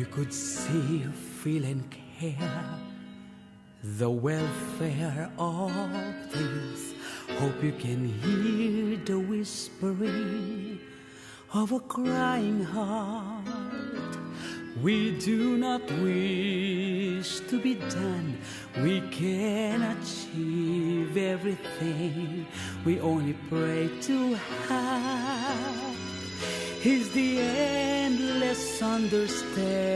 you could see, feel, and care the welfare of things. Hope you can hear the whispering of a crying heart. We do not wish to be done. We can achieve everything we only pray to have. Is the endless understand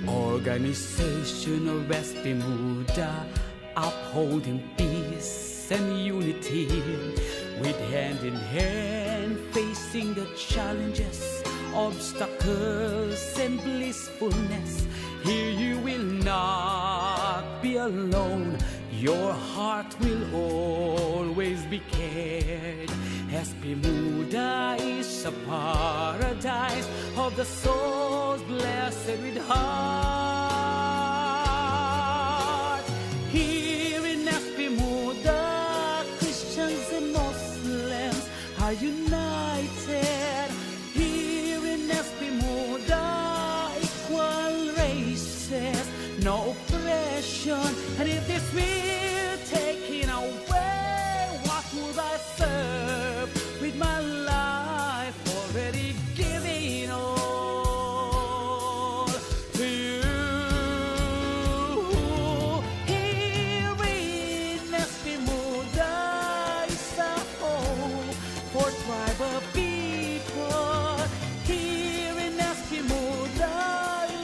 organization of SPMUDA, upholding peace and unity, with hand in hand facing the challenges, obstacles and blissfulness. Here you will not be alone. Your heart will always be cared. SPMUDA is a paradise of the souls blessed with heart. Here in SPMUDA, Christians and Muslims are united. Here in SPMUDA, equal races, no oppression. And if this will taken away, what would I serve with my life already giving all to you? Here in SPMUDA is a home for tribal people. Here in SPMUDA,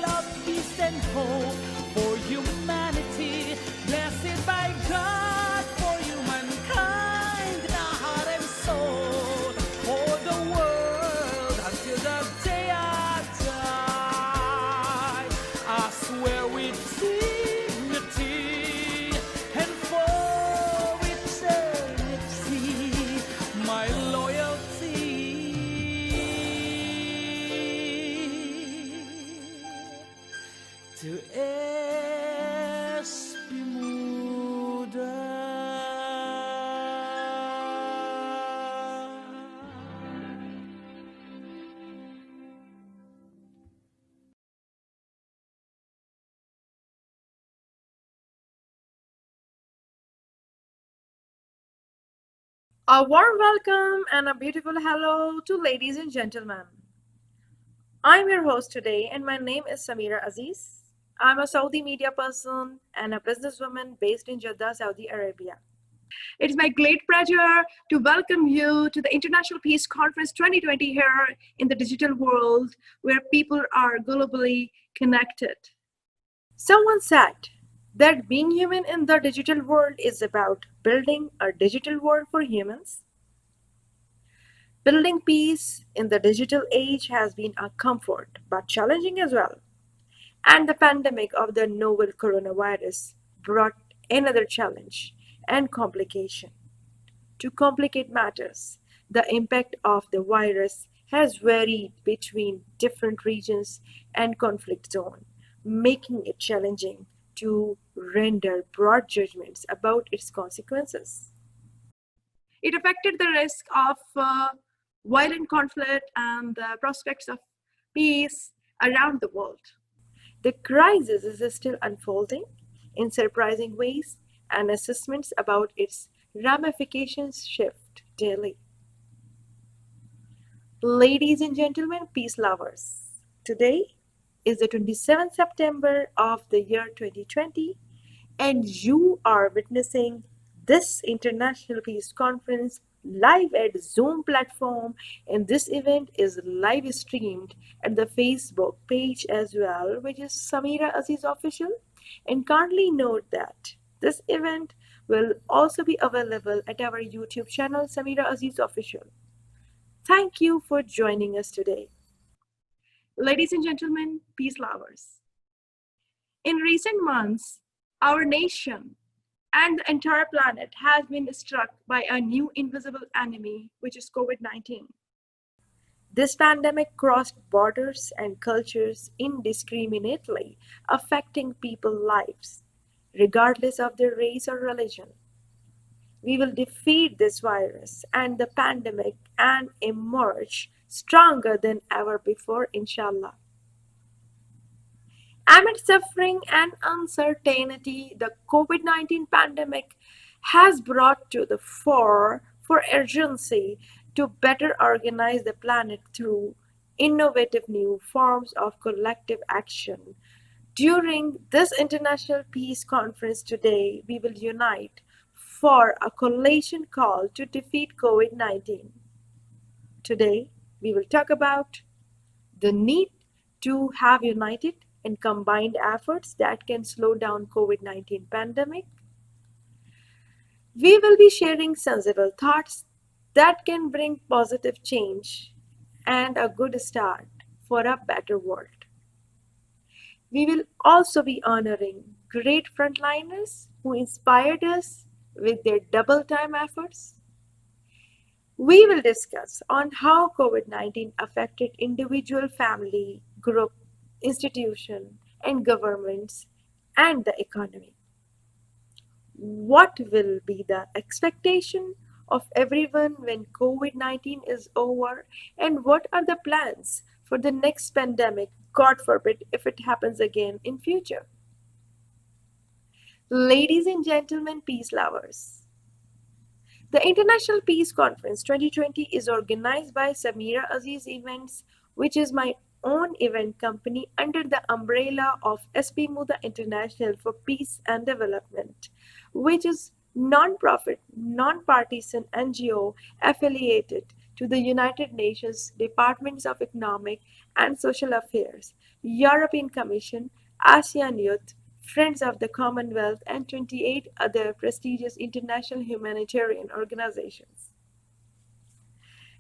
love, peace and hope for humanity, blessed by God for humankind, heart and soul, for the world until the day I die. I swear with dignity and for eternity, my loyalty to SPMUDA. A warm welcome and a beautiful hello to ladies and gentlemen. I'm your host today, and my name is Sameera Aziz. I'm a Saudi media person and a businesswoman based in Jeddah, Saudi Arabia. It is my great pleasure to welcome you to the International Peace Conference 2020 here in the digital world, where people are globally connected. Someone said that being human in the digital world is about building a digital world for humans. Building peace in the digital age has been a comfort, but challenging as well. And the pandemic of the novel coronavirus brought another challenge and complication. To complicate matters, the impact of the virus has varied between different regions and conflict zones, making it challenging to render broad judgments about its consequences. It affected the risk of violent conflict and the prospects of peace around the world. The crisis is still unfolding in surprising ways, and assessments about its ramifications shift daily. Ladies and gentlemen, peace lovers, today is the 27th September of the year 2020, and you are witnessing this International Peace Conference live at Zoom platform, and this event is live streamed at the Facebook page as well, which is Sameera Aziz Official. And kindly note that this event will also be available at our YouTube channel, Sameera Aziz Official. Thank you for joining us today. Ladies and gentlemen, peace lovers. In recent months, our nation and the entire planet has been struck by a new invisible enemy, which is COVID-19. This pandemic crossed borders and cultures indiscriminately, affecting people's lives, regardless of their race or religion. We will defeat this virus and the pandemic and emerge stronger than ever before, inshallah. Amid suffering and uncertainty, the COVID 19 pandemic has brought to the fore for urgency to better organize the planet through innovative new forms of collective action. During this International Peace Conference today, we will unite for a coalition call to defeat COVID 19. Today, we will talk about the need to have united and combined efforts that can slow down COVID-19 pandemic. We will be sharing sensible thoughts that can bring positive change and a good start for a better world. We will also be honoring great frontliners who inspired us with their double time efforts. We will discuss on how COVID-19 affected individual, family, group, institution, and governments and the economy. What will be the expectation of everyone when COVID-19 is over, and what are the plans for the next pandemic, God forbid if it happens again in future. Ladies and gentlemen, peace lovers, the International Peace Conference 2020 is organized by Sameera Aziz Events, which is my own event company under the umbrella of SPMUDA International for Peace and Development, which is non-profit, non-partisan NGO affiliated to the United Nations Departments of Economic and Social Affairs, European Commission, ASEAN Youth, Friends of the Commonwealth, and 28 other prestigious international humanitarian organizations.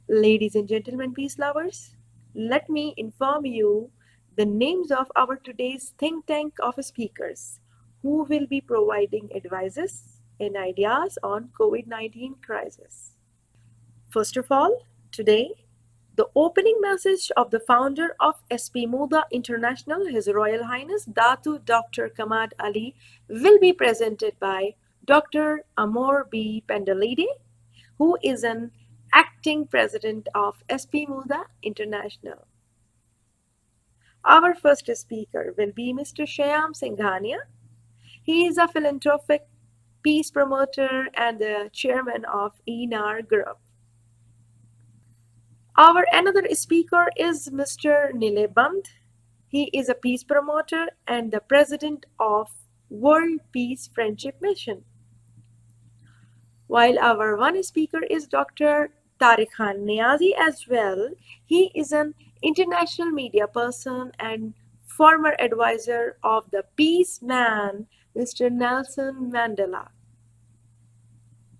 Ladies and gentlemen, peace lovers, let me inform you the names of our today's think tank of speakers who will be providing advices and ideas on COVID-19 crisis. First of all, today, the opening message of the founder of SPMUDA International, His Royal Highness Datu Dr. Kamad Ali, will be presented by Dr. Amor B. Pendalide, who is an acting president of SPMUDA International. Our first speaker will be Mr. Shyam Singhania. He is a philanthropic peace promoter and the chairman of ENAR Group. Our another speaker is Mr. Nileband. He is a peace promoter and the president of World Peace Friendship Mission. While our one speaker is Dr. Tariq Khan Niazi as well. He is an international media person and former advisor of the peace man, Mr. Nelson Mandela.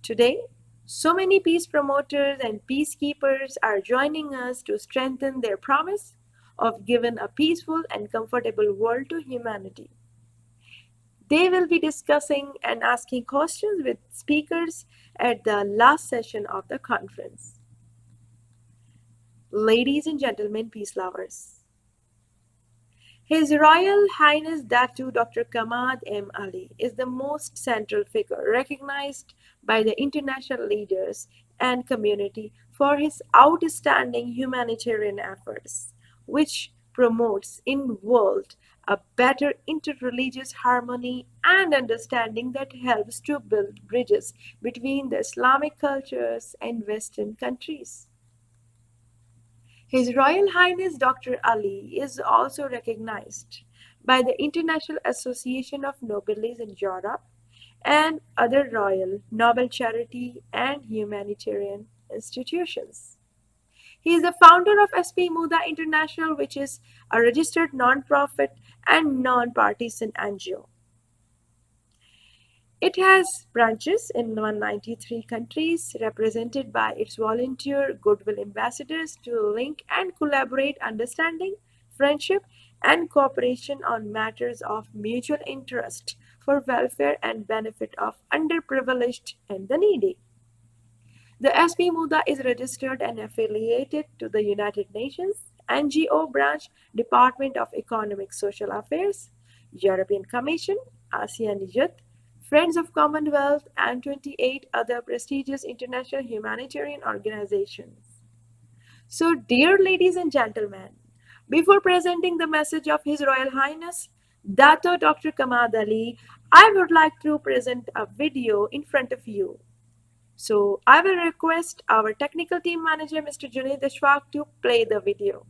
Today, so many peace promoters and peacekeepers are joining us to strengthen their promise of giving a peaceful and comfortable world to humanity. They will be discussing and asking questions with speakers at the last session of the conference. Ladies and gentlemen, peace lovers, His Royal Highness Datu Dr. Kamad M. Ali is the most central figure recognized by the international leaders and community for his outstanding humanitarian efforts, which promotes in world a better interreligious harmony and understanding that helps to build bridges between the Islamic cultures and Western countries. His Royal Highness Dr. Ali is also recognized by the International Association of Nobles in Europe and other royal, noble charity and humanitarian institutions. He is the founder of SPMUDA International, which is a registered non-profit and non-partisan NGO. It has branches in 193 countries represented by its volunteer goodwill ambassadors to link and collaborate understanding, friendship, and cooperation on matters of mutual interest for welfare and benefit of underprivileged and the needy. The SPMUDA is registered and affiliated to the United Nations NGO branch, Department of Economic Social Affairs, European Commission, ASEAN Youth, Friends of Commonwealth, and 28 other prestigious international humanitarian organizations. So, dear ladies and gentlemen, before presenting the message of His Royal Highness, Dato Dr. Kamad Ali, I would like to present a video in front of you. So I will request our technical team manager, Mr. Junaid Ashfaq, to play the video.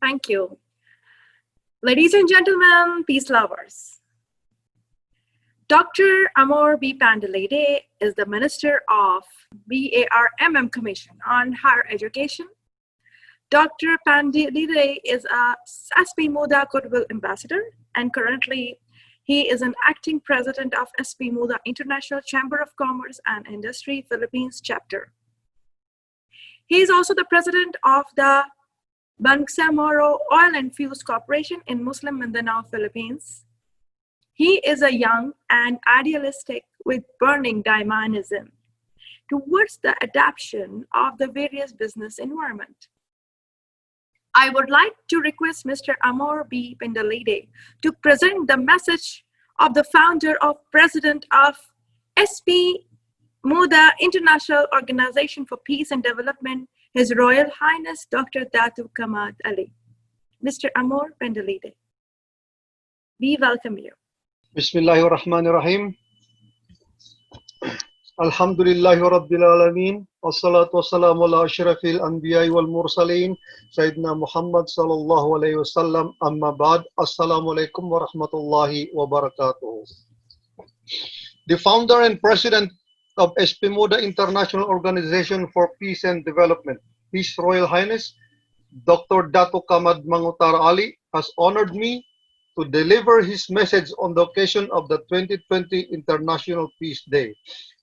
Thank you. Ladies and gentlemen, peace lovers. Dr. Amor B. Pandalede is the Minister of BARMM Commission on Higher Education. Dr. Pandalede is a SPMUDA Goodwill Ambassador, and currently he is an acting president of SPMUDA International Chamber of Commerce and Industry Philippines chapter. He is also the president of the Bangsamoro Oil and Fuels Corporation in Muslim Mindanao, Philippines. He is a young and idealistic with burning dynamism towards the adaptation of the various business environment. I would like to request Mr. Amor B. Pandalede to present the message of the founder of President of SPMUDA International Organization for Peace and Development, His Royal Highness Dr. Datu Kamad Ali. Mr. Amor Pandalede, we welcome you. Bismillahirrahmanirrahim. Alhamdulillahi Rabbil Alameen. Wassalatu wassalamu ala ashrafil anbiya'i wal mursaleen. Sayyidina Muhammad sallallahu alayhi wasallam. Amma ba'd. Assalamu alaikum wa rahmatullahi wa barakatuh. The founder and president of SPMUDA International Organization for Peace and Development, His Royal Highness Dr. Dato Kamad Mangutar Ali, has honored me to deliver his message on the occasion of the 2020 International Peace Day.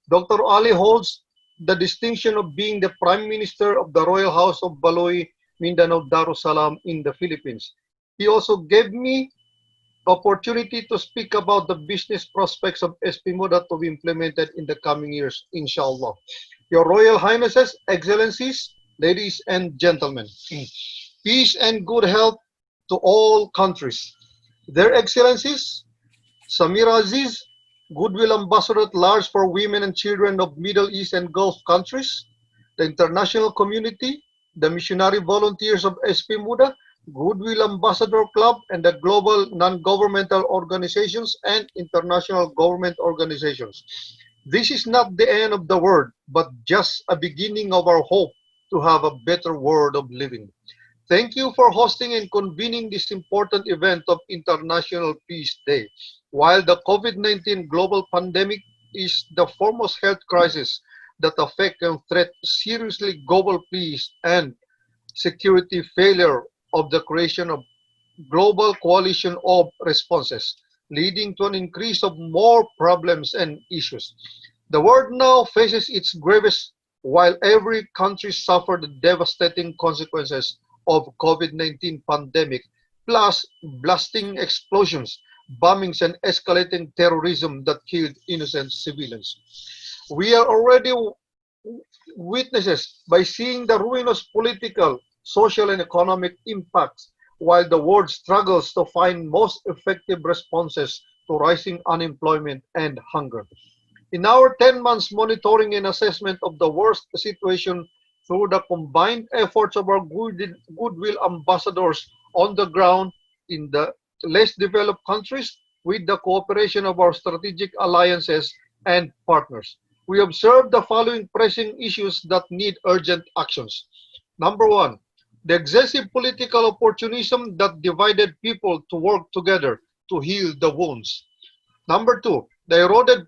Dr. Ali holds the distinction of being the Prime Minister of the Royal House of Baloy, Mindanao, Darussalam in the Philippines. He also gave me opportunity to speak about the business prospects of SPMUDA to be implemented in the coming years, inshallah. Your Royal Highnesses, Excellencies, ladies and gentlemen, peace and good health to all countries. Their Excellencies, Sameera Aziz, Goodwill Ambassador at Large for Women and Children of Middle East and Gulf countries, the international community, the missionary volunteers of SPMUDA, Goodwill Ambassador Club, and the global non-governmental organizations and international government organizations. This is not the end of the world, but just a beginning of our hope to have a better world of living. Thank you for hosting and convening this important event of International Peace Day. While the COVID-19 global pandemic is the foremost health crisis that affect and threat seriously global peace and security, failure of the creation of global coalition of responses, leading to an increase of more problems and issues. The world now faces its gravest while every country suffered the devastating consequences of COVID-19 pandemic, plus blasting explosions, bombings, and escalating terrorism that killed innocent civilians. We are already witnesses by seeing the ruinous political, social, and economic impacts while the world struggles to find most effective responses to rising unemployment and hunger. In our 10 months monitoring and assessment of the worst situation through the combined efforts of our goodwill ambassadors on the ground in the less developed countries with the cooperation of our strategic alliances and partners, we observe the following pressing issues that need urgent actions. Number one, the excessive political opportunism that divided people to work together to heal the wounds. Number two, the eroded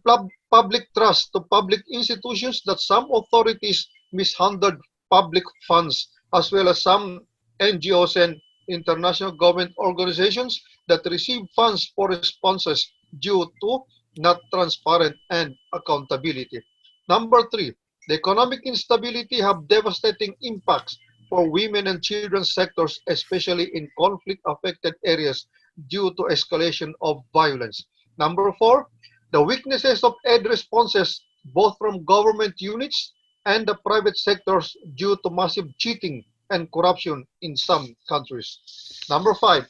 public trust to public institutions that some authorities mishandled public funds, as well as some NGOs and international government organizations that receive funds for responses due to not transparent and accountability. Number three, the economic instability have devastating impacts for women and children's sectors, especially in conflict-affected areas due to escalation of violence. Number four, the weaknesses of aid responses both from government units and the private sectors due to massive cheating and corruption in some countries. Number five,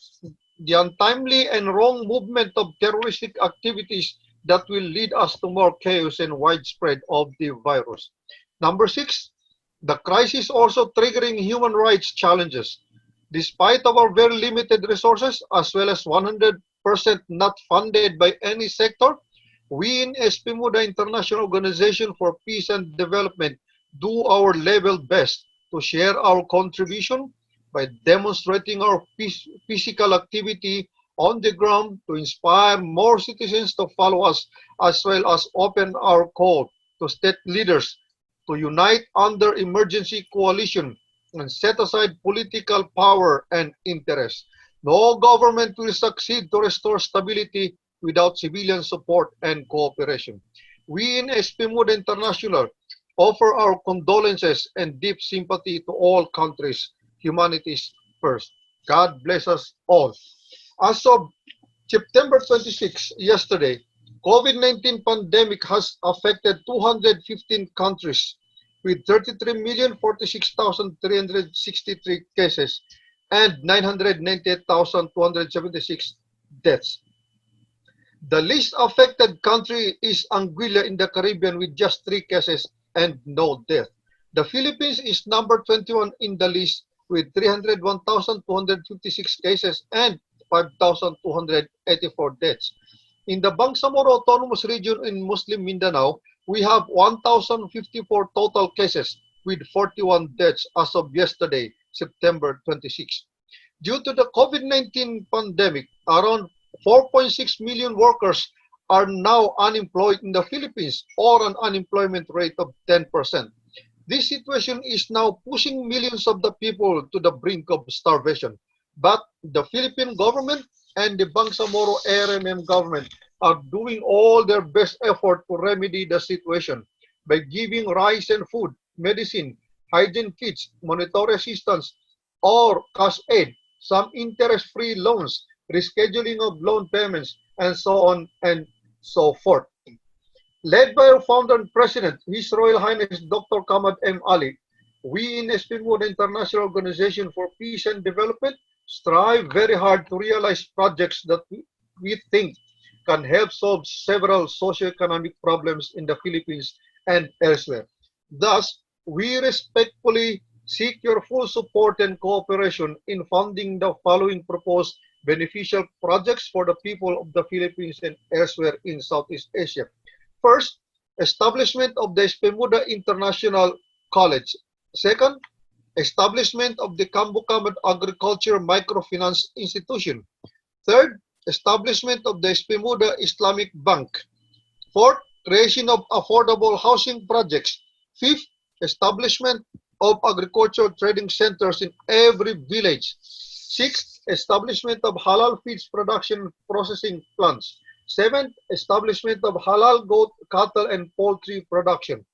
the untimely and wrong movement of terroristic activities that will lead us to more chaos and widespread of the virus. Number six, the crisis also triggering human rights challenges. Despite our very limited resources, as well as 100% not funded by any sector, we in SPMUDA International Organization for Peace and Development do our level best to share our contribution by demonstrating our physical activity on the ground to inspire more citizens to follow us, as well as open our call to state leaders to unite under emergency coalition and set aside political power and interest. No government will succeed to restore stability without civilian support and cooperation. We in SPMUDA International offer our condolences and deep sympathy to all countries. Humanities first. God bless us all. As of September 26, yesterday, COVID-19 pandemic has affected 215 countries with 33,046,363 cases and 998,276 deaths. The least affected country is Anguilla in the Caribbean with just 3 cases and no death. The Philippines is number 21 in the list with 301,256 cases and 5,284 deaths. In the Bangsamoro Autonomous Region in Muslim Mindanao, we have 1,054 total cases with 41 deaths as of yesterday, September 26. Due to the COVID-19 pandemic, around 4.6 million workers are now unemployed in the Philippines, or an unemployment rate of 10%. This situation is now pushing millions of the people to the brink of starvation. But the Philippine government and the Bangsamoro ARMM government are doing all their best effort to remedy the situation by giving rice and food, medicine, hygiene kits, monetary assistance, or cash aid, some interest-free loans, rescheduling of loan payments, and so on and so forth. Led by our founder and president, His Royal Highness Dr. Kamad M. Ali, we in SPMUDA International Organization for Peace and Development strive very hard to realize projects that we think can help solve several socioeconomic problems in the Philippines and elsewhere. Thus, we respectfully seek your full support and cooperation in funding the following proposed beneficial projects for the people of the Philippines and elsewhere in Southeast Asia. First, establishment of the SPMUDA International College. Second, establishment of the Kambukamad Agriculture Microfinance Institution. Third, establishment of the SPMUDA Islamic Bank. Fourth, creation of affordable housing projects. Fifth, establishment of agricultural trading centers in every village. Sixth, establishment of halal feeds production processing plants. Seventh, establishment of halal goat, cattle, and poultry production.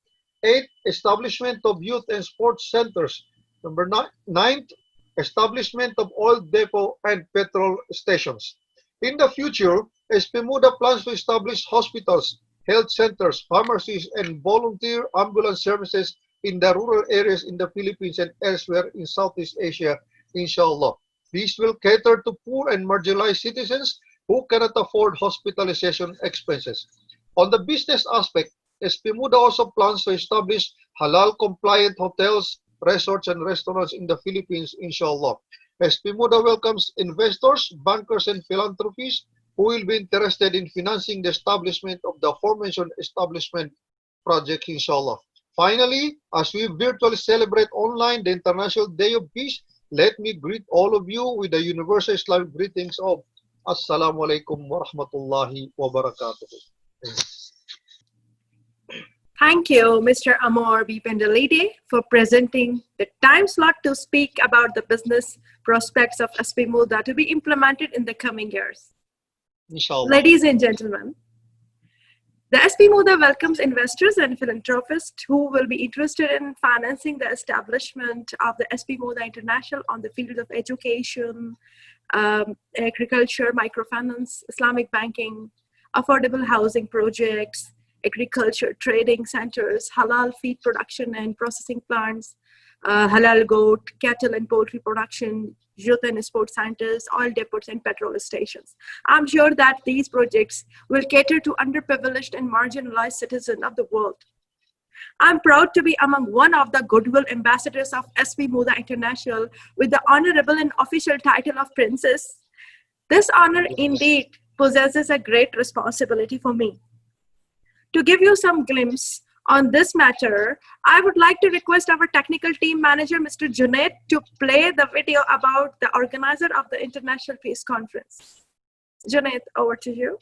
Eighth, establishment of youth and sports centers. Number ninth, establishment of oil depot and petrol stations. In the future, SPMUDA plans to establish hospitals, health centers, pharmacies, and volunteer ambulance services in the rural areas in the Philippines and elsewhere in Southeast Asia, inshallah. These will cater to poor and marginalized citizens who cannot afford hospitalization expenses. On the business aspect, SPMUDA also plans to establish halal-compliant hotels, resorts, and restaurants in the Philippines, inshallah. SPMUDA welcomes investors, bankers, and philanthropists who will be interested in financing the establishment of the aforementioned establishment project, inshallah. Finally, as we virtually celebrate online the International Day of Peace, let me greet all of you with the universal Islamic greetings of Assalamu alaikum wa rahmatullahi wa barakatuh. Thank you, Mr. Amor B. Pendelide, for presenting the time slot to speak about the business prospects of SPMUDA to be implemented in the coming years. Inshallah. Ladies and gentlemen, the SPMUDA welcomes investors and philanthropists who will be interested in financing the establishment of the SPMUDA International on the field of education, agriculture, microfinance, Islamic banking, affordable housing projects, agriculture trading centers, halal feed production and processing plants, halal goat, cattle and poultry production, youth and sports centers, oil depots, and petrol stations. I'm sure that these projects will cater to underprivileged and marginalized citizens of the world. I'm proud to be among one of the goodwill ambassadors of SPMUDA International with the honorable and official title of Princess. This honor indeed possesses a great responsibility for me. To give you some glimpse on this matter, I would like to request our technical team manager, Mr. Junaid, to play the video about the organizer of the International Peace Conference. Junaid, over to you.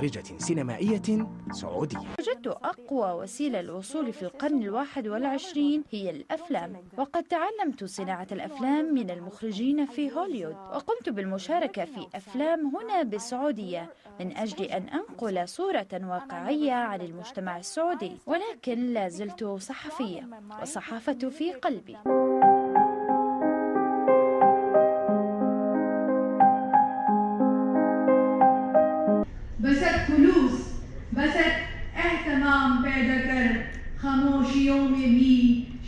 مخرجة سينمائية سعودية. وجدت أقوى وسيلة للوصول في القرن 21 هي الأفلام، وقد تعلمت صناعة الأفلام من المخرجين في هوليوود، وقمت بالمشاركة في أفلام هنا بالسعودية من أجل أن أنقل صورة واقعية عن المجتمع السعودي، ولكن لا زلت صحفية، والصحافة في قلبي. बसत खुलूस बसत एहतमाम पैदा कर खामोशियों में भी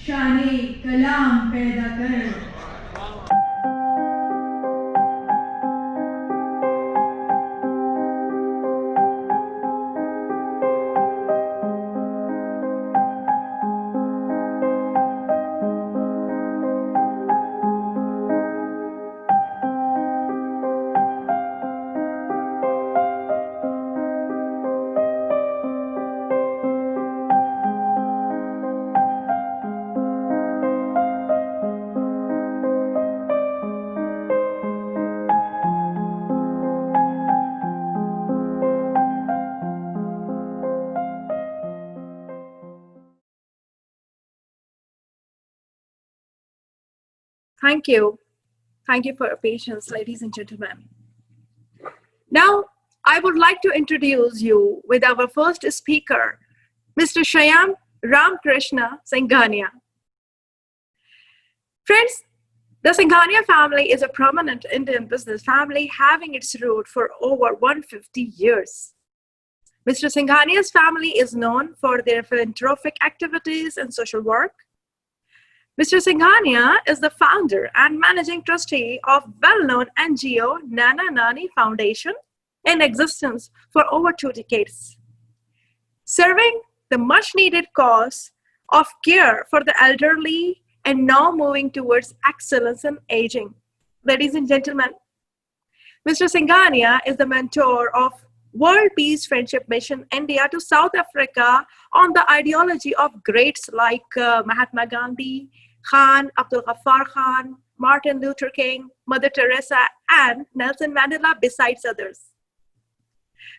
शाने कलाम पैदा कर. Thank you. Thank you for your patience, ladies and gentlemen. Now, I would like to introduce you with our first speaker, Mr. Shyam Ramkrishna Singhania. Friends, the Singhania family is a prominent Indian business family having its root for over 150 years. Mr. Singhania's family is known for their philanthropic activities and social work. Mr. Singhania is the founder and managing trustee of well-known NGO Nana Nani Foundation, in existence for over 2 decades, serving the much-needed cause of care for the elderly and now moving towards excellence in aging. Ladies and gentlemen, Mr. Singhania is the mentor of World Peace Friendship Mission India to South Africa on the ideology of greats like Mahatma Gandhi, Khan, Abdul Ghaffar Khan, Martin Luther King, Mother Teresa, and Nelson Mandela, besides others.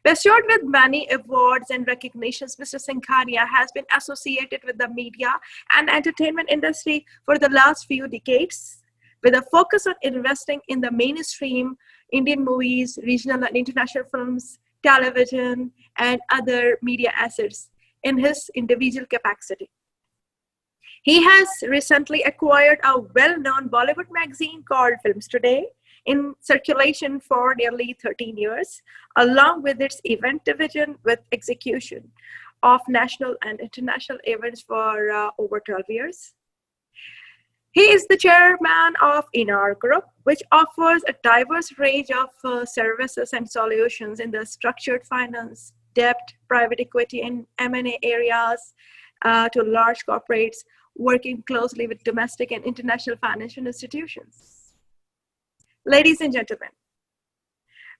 Bestowed with many awards and recognitions, Mr. Singhania has been associated with the media and entertainment industry for the last few decades, with a focus on investing in the mainstream Indian movies, regional and international films, television, and other media assets in his individual capacity. He has recently acquired a well-known Bollywood magazine called Films Today, in circulation for nearly 13 years, along with its event division with execution of national and international events for over 12 years. He is the chairman of INAR Group, which offers a diverse range of services and solutions in the structured finance, debt, private equity, and M&A areas to large corporates, working closely with domestic and international financial institutions. Ladies and gentlemen,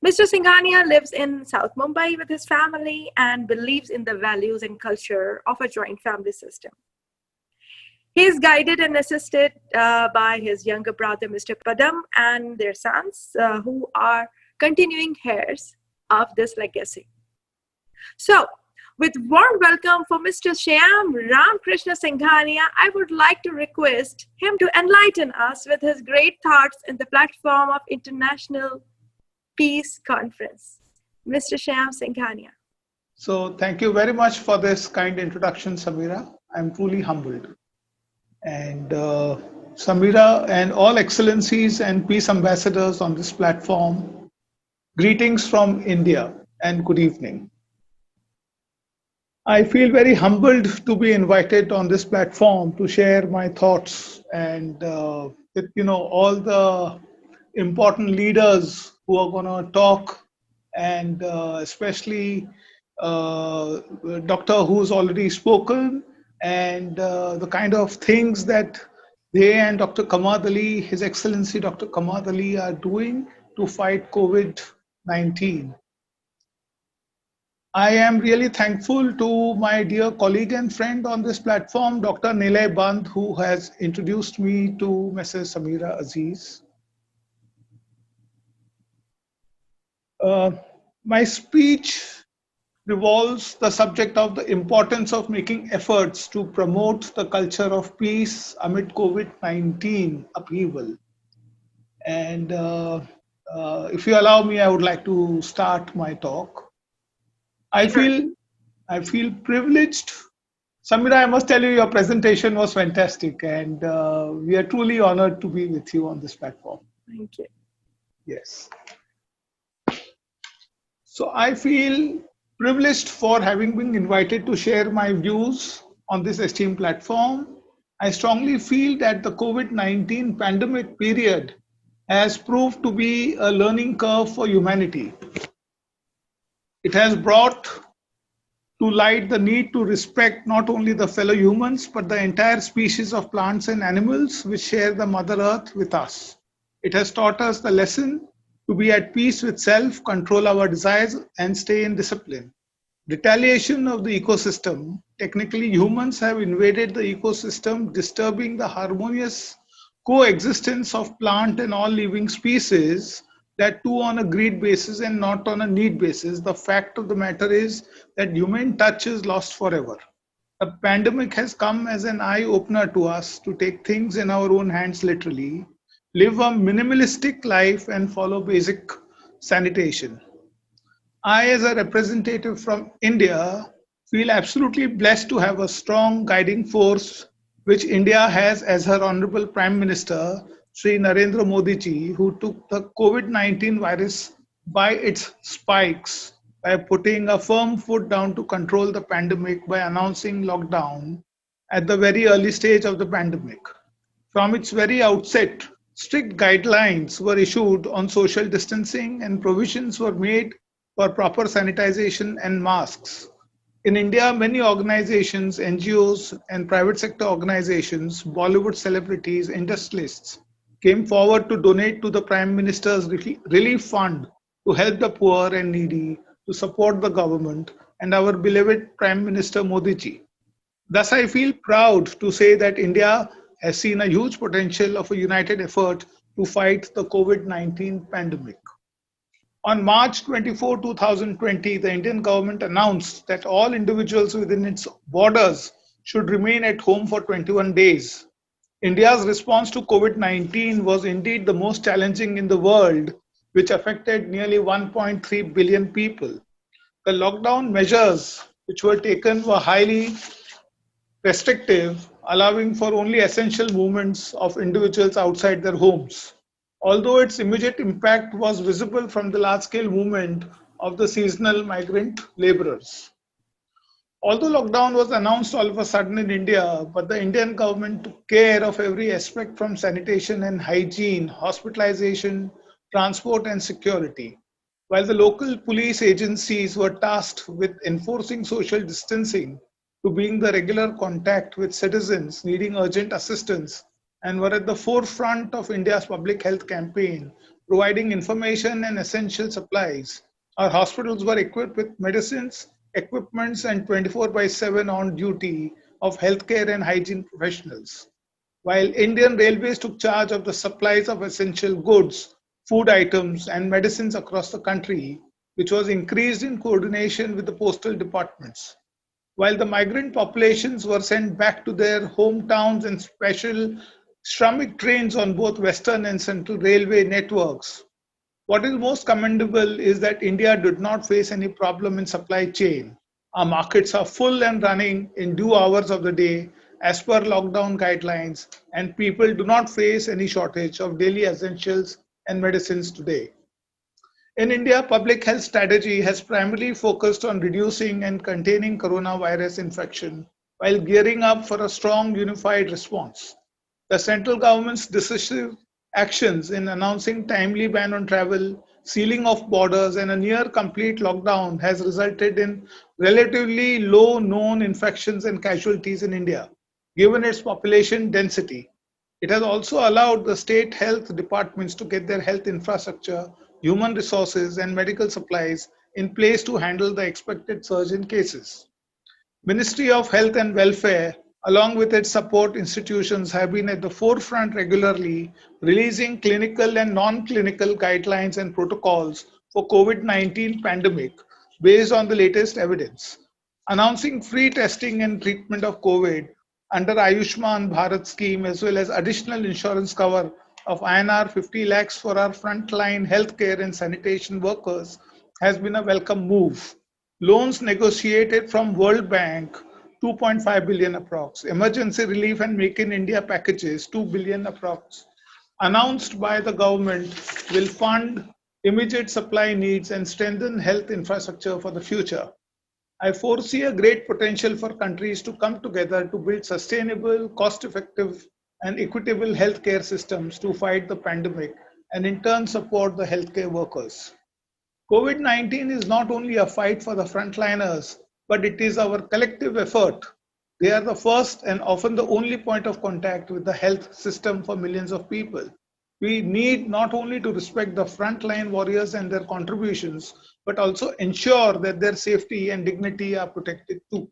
Mr. Singhania lives in South Mumbai with his family and believes in the values and culture of a joint family system. He is guided and assisted by his younger brother, Mr. Padam, and their sons, who are continuing heirs of this legacy. So, with warm welcome for Mr. Shyam Ramkrishna Singhania, I would like to request him to enlighten us with his great thoughts in the platform of International Peace Conference. Mr. Shyam Singhania. So thank you very much for this kind introduction, Sameera. I'm truly humbled. And Sameera and all excellencies and peace ambassadors on this platform, greetings from India and good evening. I feel very humbled to be invited on this platform to share my thoughts and with all the important leaders who are going to talk, and especially Doctor who's already spoken, and the kind of things that they and Dr. Kamad Ali, His Excellency Dr. Kamad Ali, are doing to fight COVID-19. I am really thankful to my dear colleague and friend on this platform, Dr. Nilay Band, who has introduced me to Mrs. Sameera Aziz. My speech revolves the subject of the importance of making efforts to promote the culture of peace amid COVID-19 upheaval. And if you allow me, I would like to start my talk. I Sure. feel I feel privileged. Samira, I must tell you, your presentation was fantastic, and we are truly honored to be with you on this platform. Thank you. Yes. So I feel privileged for having been invited to share my views on this esteemed platform. I strongly feel that the COVID-19 pandemic period has proved to be a learning curve for humanity. It has brought to light the need to respect not only the fellow humans but the entire species of plants and animals which share the Mother Earth with us. It has taught us the lesson to be at peace with self, control our desires, and stay in discipline. Retaliation of the ecosystem. Technically, humans have invaded the ecosystem, disturbing the harmonious coexistence of plant and all living species, that too on a greed basis and not on a need basis. The fact of the matter is that human touch is lost forever. The pandemic has come as an eye opener to us to take things in our own hands literally, live a minimalistic life, and follow basic sanitation. I, as a representative from India, feel absolutely blessed to have a strong guiding force which India has as her Honorable Prime Minister, Sri Narendra Modi ji, who took the COVID-19 virus by its spikes by putting a firm foot down to control the pandemic by announcing lockdown at the very early stage of the pandemic. From its very outset, strict guidelines were issued on social distancing and provisions were made for proper sanitization and masks. In India, many organizations, NGOs, and private sector organizations, Bollywood celebrities, industrialists came forward to donate to the Prime Minister's relief fund to help the poor and needy, to support the government and our beloved Prime Minister Modi ji. Thus, I feel proud to say that India has seen a huge potential of a united effort to fight the COVID-19 pandemic. On March 24, 2020, the Indian government announced that all individuals within its borders should remain at home for 21 days. India's response to COVID-19 was indeed the most challenging in the world, which affected nearly 1.3 billion people. The lockdown measures which were taken were highly restrictive, allowing for only essential movements of individuals outside their homes. Although its immediate impact was visible from the large-scale movement of the seasonal migrant laborers. Although lockdown was announced all of a sudden in India, but the Indian government took care of every aspect from sanitation and hygiene, hospitalization, transport and security. While the local police agencies were tasked with enforcing social distancing to being the regular contact with citizens needing urgent assistance and were at the forefront of India's public health campaign, providing information and essential supplies. Our hospitals were equipped with medicines, equipments, and 24 by 7 on duty of healthcare and hygiene professionals. While Indian Railways took charge of the supplies of essential goods, food items, and medicines across the country, which was increased in coordination with the postal departments. While the migrant populations were sent back to their hometowns in special Shramik trains on both Western and Central Railway networks. What is most commendable is that India did not face any problem in supply chain. Our markets are full and running in due hours of the day as per lockdown guidelines, and people do not face any shortage of daily essentials and medicines today. In India, public health strategy has primarily focused on reducing and containing coronavirus infection while gearing up for a strong unified response. The central government's decisive actions in announcing timely ban on travel, sealing of borders, and a near complete lockdown has resulted in relatively low known infections and casualties in India, given its population density. It has also allowed the state health departments to get their health infrastructure, human resources, and medical supplies in place to handle the expected surge in cases. Ministry of Health and Welfare, along with its support institutions, have been at the forefront regularly, releasing clinical and non-clinical guidelines and protocols for COVID-19 pandemic, based on the latest evidence. Announcing free testing and treatment of COVID under Ayushman Bharat scheme, as well as additional insurance cover of INR 50 lakhs for our frontline healthcare and sanitation workers, has been a welcome move. Loans negotiated from World Bank 2.5 billion approx. Emergency relief and Make in India packages 2 billion approx. Announced by the government will fund immediate supply needs and strengthen health infrastructure for the future. I foresee a great potential for countries to come together to build sustainable, cost-effective, and equitable healthcare systems to fight the pandemic and in turn support the healthcare workers. COVID-19 is not only a fight for the frontliners, but it is our collective effort. They are the first and often the only point of contact with the health system for millions of people. We need not only to respect the frontline warriors and their contributions, but also ensure that their safety and dignity are protected too.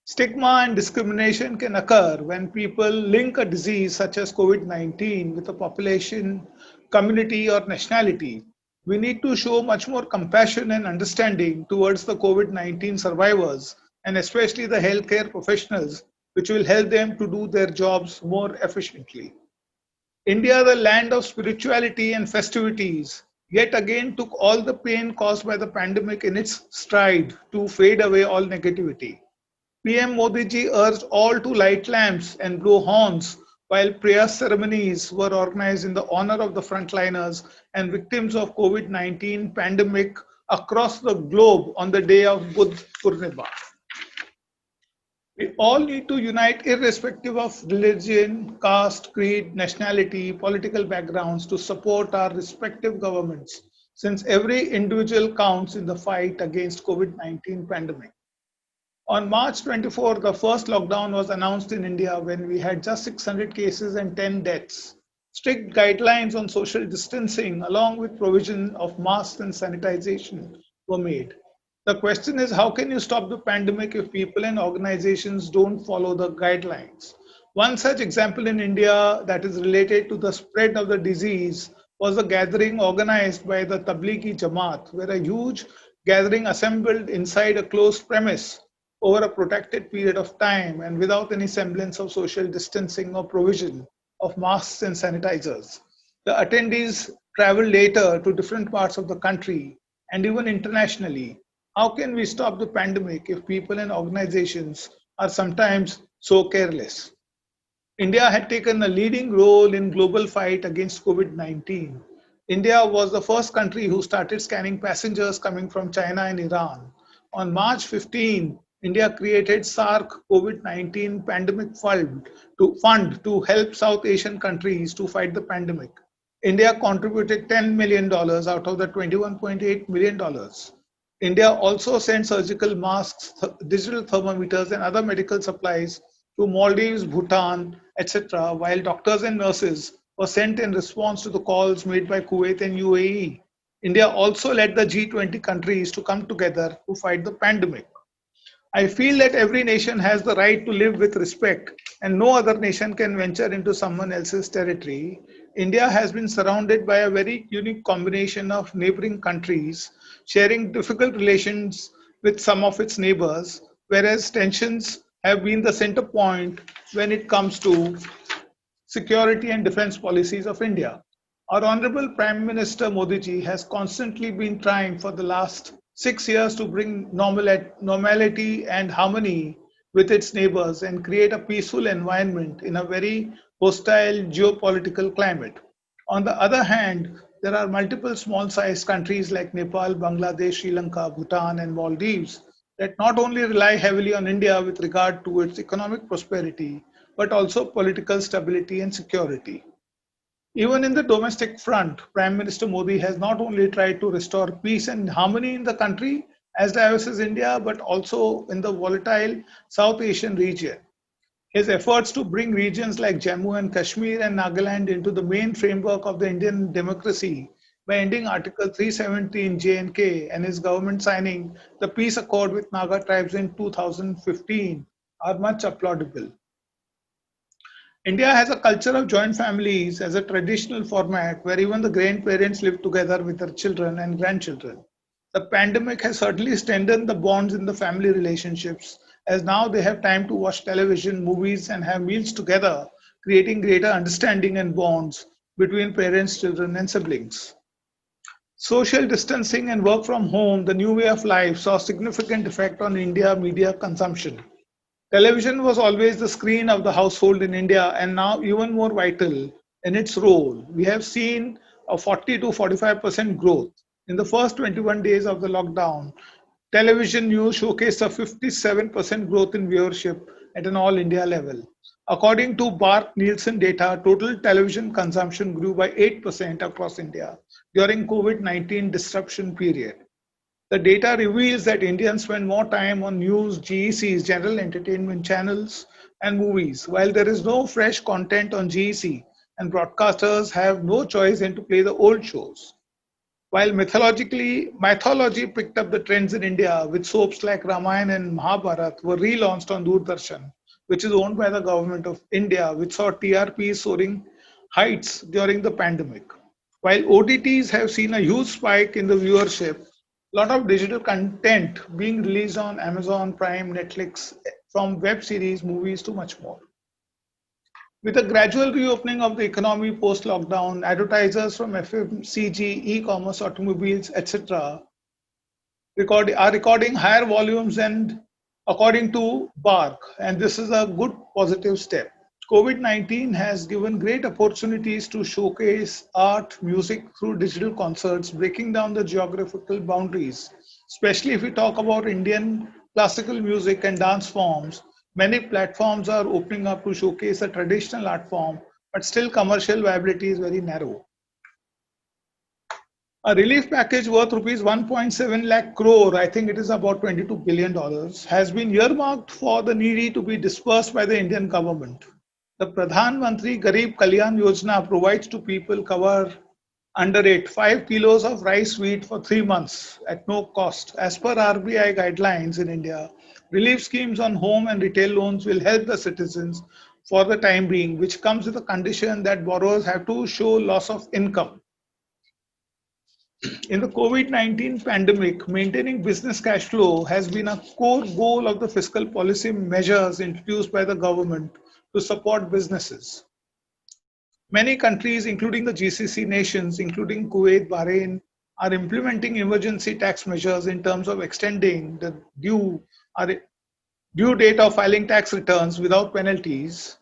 Stigma and discrimination can occur when people link a disease such as COVID-19 with a population, community, or nationality. We need to show much more compassion and understanding towards the COVID-19 survivors and especially the healthcare professionals, which will help them to do their jobs more efficiently. India, the land of spirituality and festivities, yet again took all the pain caused by the pandemic in its stride to fade away all negativity. PM Modi ji urged all to light lamps and blow horns while prayer ceremonies were organized in the honor of the frontliners and victims of COVID-19 pandemic across the globe on the day of Buddha Purnima. We all need to unite irrespective of religion, caste, creed, nationality, political backgrounds to support our respective governments, since every individual counts in the fight against COVID-19 pandemic. On March 24, the first lockdown was announced in India when we had just 600 cases and 10 deaths. Strict guidelines on social distancing along with provision of masks and sanitization were made. The question is, how can you stop the pandemic if people and organizations don't follow the guidelines? One such example in India that is related to the spread of the disease was a gathering organized by the Tablighi Jamaat, where a huge gathering assembled inside a closed premise over a protected period of time and without any semblance of social distancing or provision of masks and sanitizers. The attendees traveled later to different parts of the country and even internationally. How can we stop the pandemic if people and organizations are sometimes so careless? India had taken a leading role in global fight against COVID-19. India was the first country who started scanning passengers coming from China and Iran. On March 15, India created SARC COVID-19 pandemic fund to help South Asian countries to fight the pandemic. India contributed $10 million out of the $21.8 million. India also sent surgical masks, digital thermometers, and other medical supplies to Maldives, Bhutan, etc., while doctors and nurses were sent in response to the calls made by Kuwait and UAE. India also led the G20 countries to come together to fight the pandemic. I feel that every nation has the right to live with respect, and no other nation can venture into someone else's territory. India has been surrounded by a very unique combination of neighboring countries, sharing difficult relations with some of its neighbors, whereas tensions have been the center point when it comes to security and defense policies of India. Our Honorable Prime Minister Modi ji has constantly been trying for the last 6 years to bring normality and harmony with its neighbors and create a peaceful environment in a very hostile geopolitical climate. On the other hand, there are multiple small-sized countries like Nepal, Bangladesh, Sri Lanka, Bhutan, and Maldives that not only rely heavily on India with regard to its economic prosperity, but also political stability and security. Even in the domestic front, Prime Minister Modi has not only tried to restore peace and harmony in the country as diverse as India, but also in the volatile South Asian region. His efforts to bring regions like Jammu and Kashmir and Nagaland into the main framework of the Indian democracy by ending Article 370 in J&K and his government signing the peace accord with Naga tribes in 2015 are much applaudable. India has a culture of joint families as a traditional format where even the grandparents live together with their children and grandchildren. The pandemic has certainly strengthened the bonds in the family relationships, as now they have time to watch television, movies, and have meals together, creating greater understanding and bonds between parents, children, and siblings. Social distancing and work from home, the new way of life, saw significant effect on India media consumption. Television was always the screen of the household in India and now even more vital in its role. We have seen a 40 to 45% growth. In the first 21 days of the lockdown, television news showcased a 57% growth in viewership at an all India level. According to BARC Nielsen data, total television consumption grew by 8% across India during COVID-19 disruption period. The data reveals that Indians spend more time on news, GECs, general entertainment channels, and movies, while there is no fresh content on GEC, and broadcasters have no choice than to play the old shows. While mythology picked up the trends in India, with soaps like Ramayana and Mahabharat were relaunched on Doordarshan, which is owned by the government of India, which saw TRP soaring heights during the pandemic. While OTTs have seen a huge spike in the viewership, a lot of digital content being released on Amazon Prime, Netflix, from web series, movies to much more. With a gradual reopening of the economy post-lockdown, advertisers from FMCG, e-commerce, automobiles, etc., are recording higher volumes and according to BARC, and this is a good positive step. COVID-19 has given great opportunities to showcase art, music through digital concerts, breaking down the geographical boundaries. Especially if we talk about Indian classical music and dance forms, many platforms are opening up to showcase a traditional art form, but still commercial viability is very narrow. A relief package worth rupees 1.7 lakh crore, I think it is about $22 billion, has been earmarked for the needy to be dispersed by the Indian government. The Pradhan Mantri Garib Kalyan Yojana provides to people cover under it 5 kilos of rice wheat for 3 months at no cost. As per RBI guidelines in India, relief schemes on home and retail loans will help the citizens for the time being, which comes with a condition that borrowers have to show loss of income. In the COVID-19 pandemic, maintaining business cash flow has been a core goal of the fiscal policy measures introduced by the government to support businesses. Many countries, including the GCC nations, including Kuwait, Bahrain, are implementing emergency tax measures in terms of extending the due date of filing tax returns without penalties,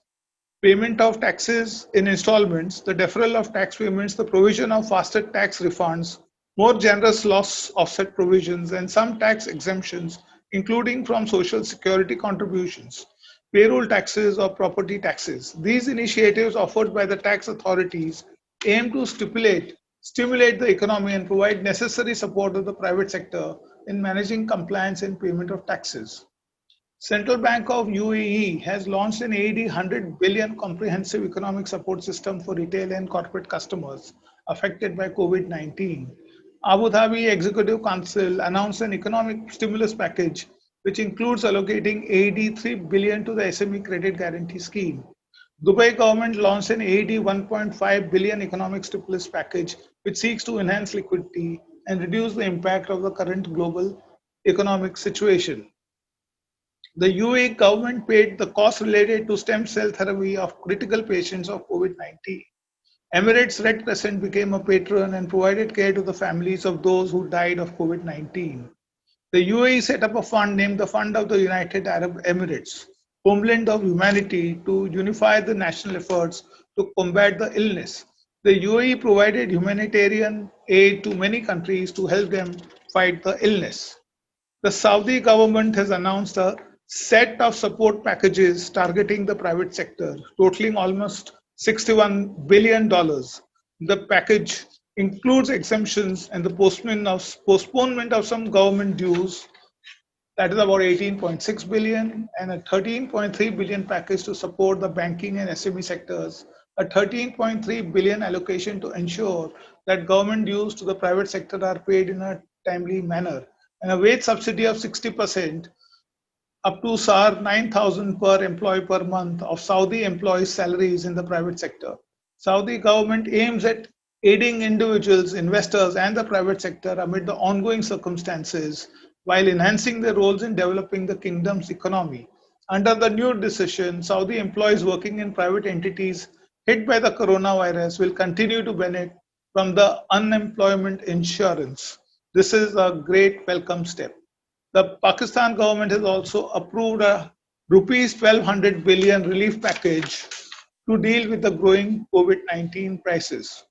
payment of taxes in installments, the deferral of tax payments, the provision of faster tax refunds, more generous loss offset provisions, and some tax exemptions, including from social security contributions, payroll taxes, or property taxes. These initiatives offered by the tax authorities aim to stimulate the economy and provide necessary support to the private sector in managing compliance and payment of taxes. Central Bank of UAE has launched an AED 100 billion comprehensive economic support system for retail and corporate customers affected by COVID-19. Abu Dhabi Executive Council announced an economic stimulus package which includes allocating AED 3 billion to the SME credit guarantee scheme. Dubai government launched an AED 1.5 billion economic stimulus package which seeks to enhance liquidity and reduce the impact of the current global economic situation. The UAE government paid the costs related to stem cell therapy of critical patients of COVID-19. Emirates Red Crescent became a patron and provided care to the families of those who died of COVID-19. The UAE set up a fund named the Fund of the United Arab Emirates, Homeland of Humanity, to unify the national efforts to combat the illness. The UAE provided humanitarian aid to many countries to help them fight the illness. The Saudi government has announced a set of support packages targeting the private sector, totaling almost $61 billion. The package includes exemptions and the postponement of some government dues, that is about 18.6 billion, and a 13.3 billion package to support the banking and SME sectors, a 13.3 billion allocation to ensure that government dues to the private sector are paid in a timely manner, and a wage subsidy of 60% up to SAR 9,000 per employee per month of Saudi employees' salaries in the private sector. Saudi government aims at aiding individuals, investors, and the private sector amid the ongoing circumstances while enhancing their roles in developing the kingdom's economy. Under the new decision, Saudi employees working in private entities hit by the coronavirus will continue to benefit from the unemployment insurance. This is a great welcome step. The Pakistan government has also approved a rupees 1200 billion relief package to deal with the growing COVID-19 crisis.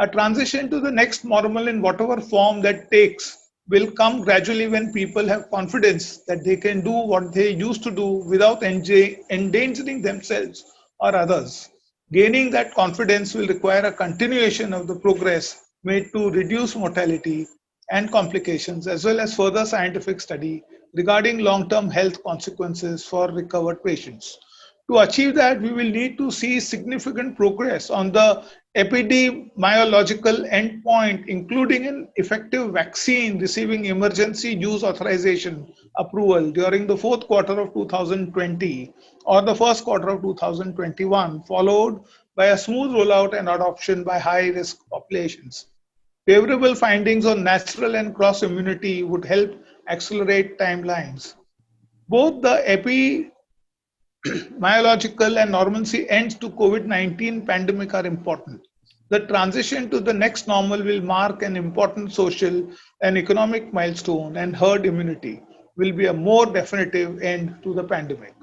A transition to the next normal in whatever form that takes will come gradually when people have confidence that they can do what they used to do without endangering themselves or others. Gaining that confidence will require a continuation of the progress made to reduce mortality and complications, as well as further scientific study regarding long-term health consequences for recovered patients. To achieve that, we will need to see significant progress on the epidemiological endpoint, including an effective vaccine receiving emergency use authorization approval during the fourth quarter of 2020 or the first quarter of 2021, followed by a smooth rollout and adoption by high-risk populations. Favorable findings on natural and cross immunity would help accelerate timelines. Both the epidemiological and normalcy ends to COVID-19 pandemic are important. The transition to the next normal will mark an important social and economic milestone, and herd immunity will be a more definitive end to the pandemic.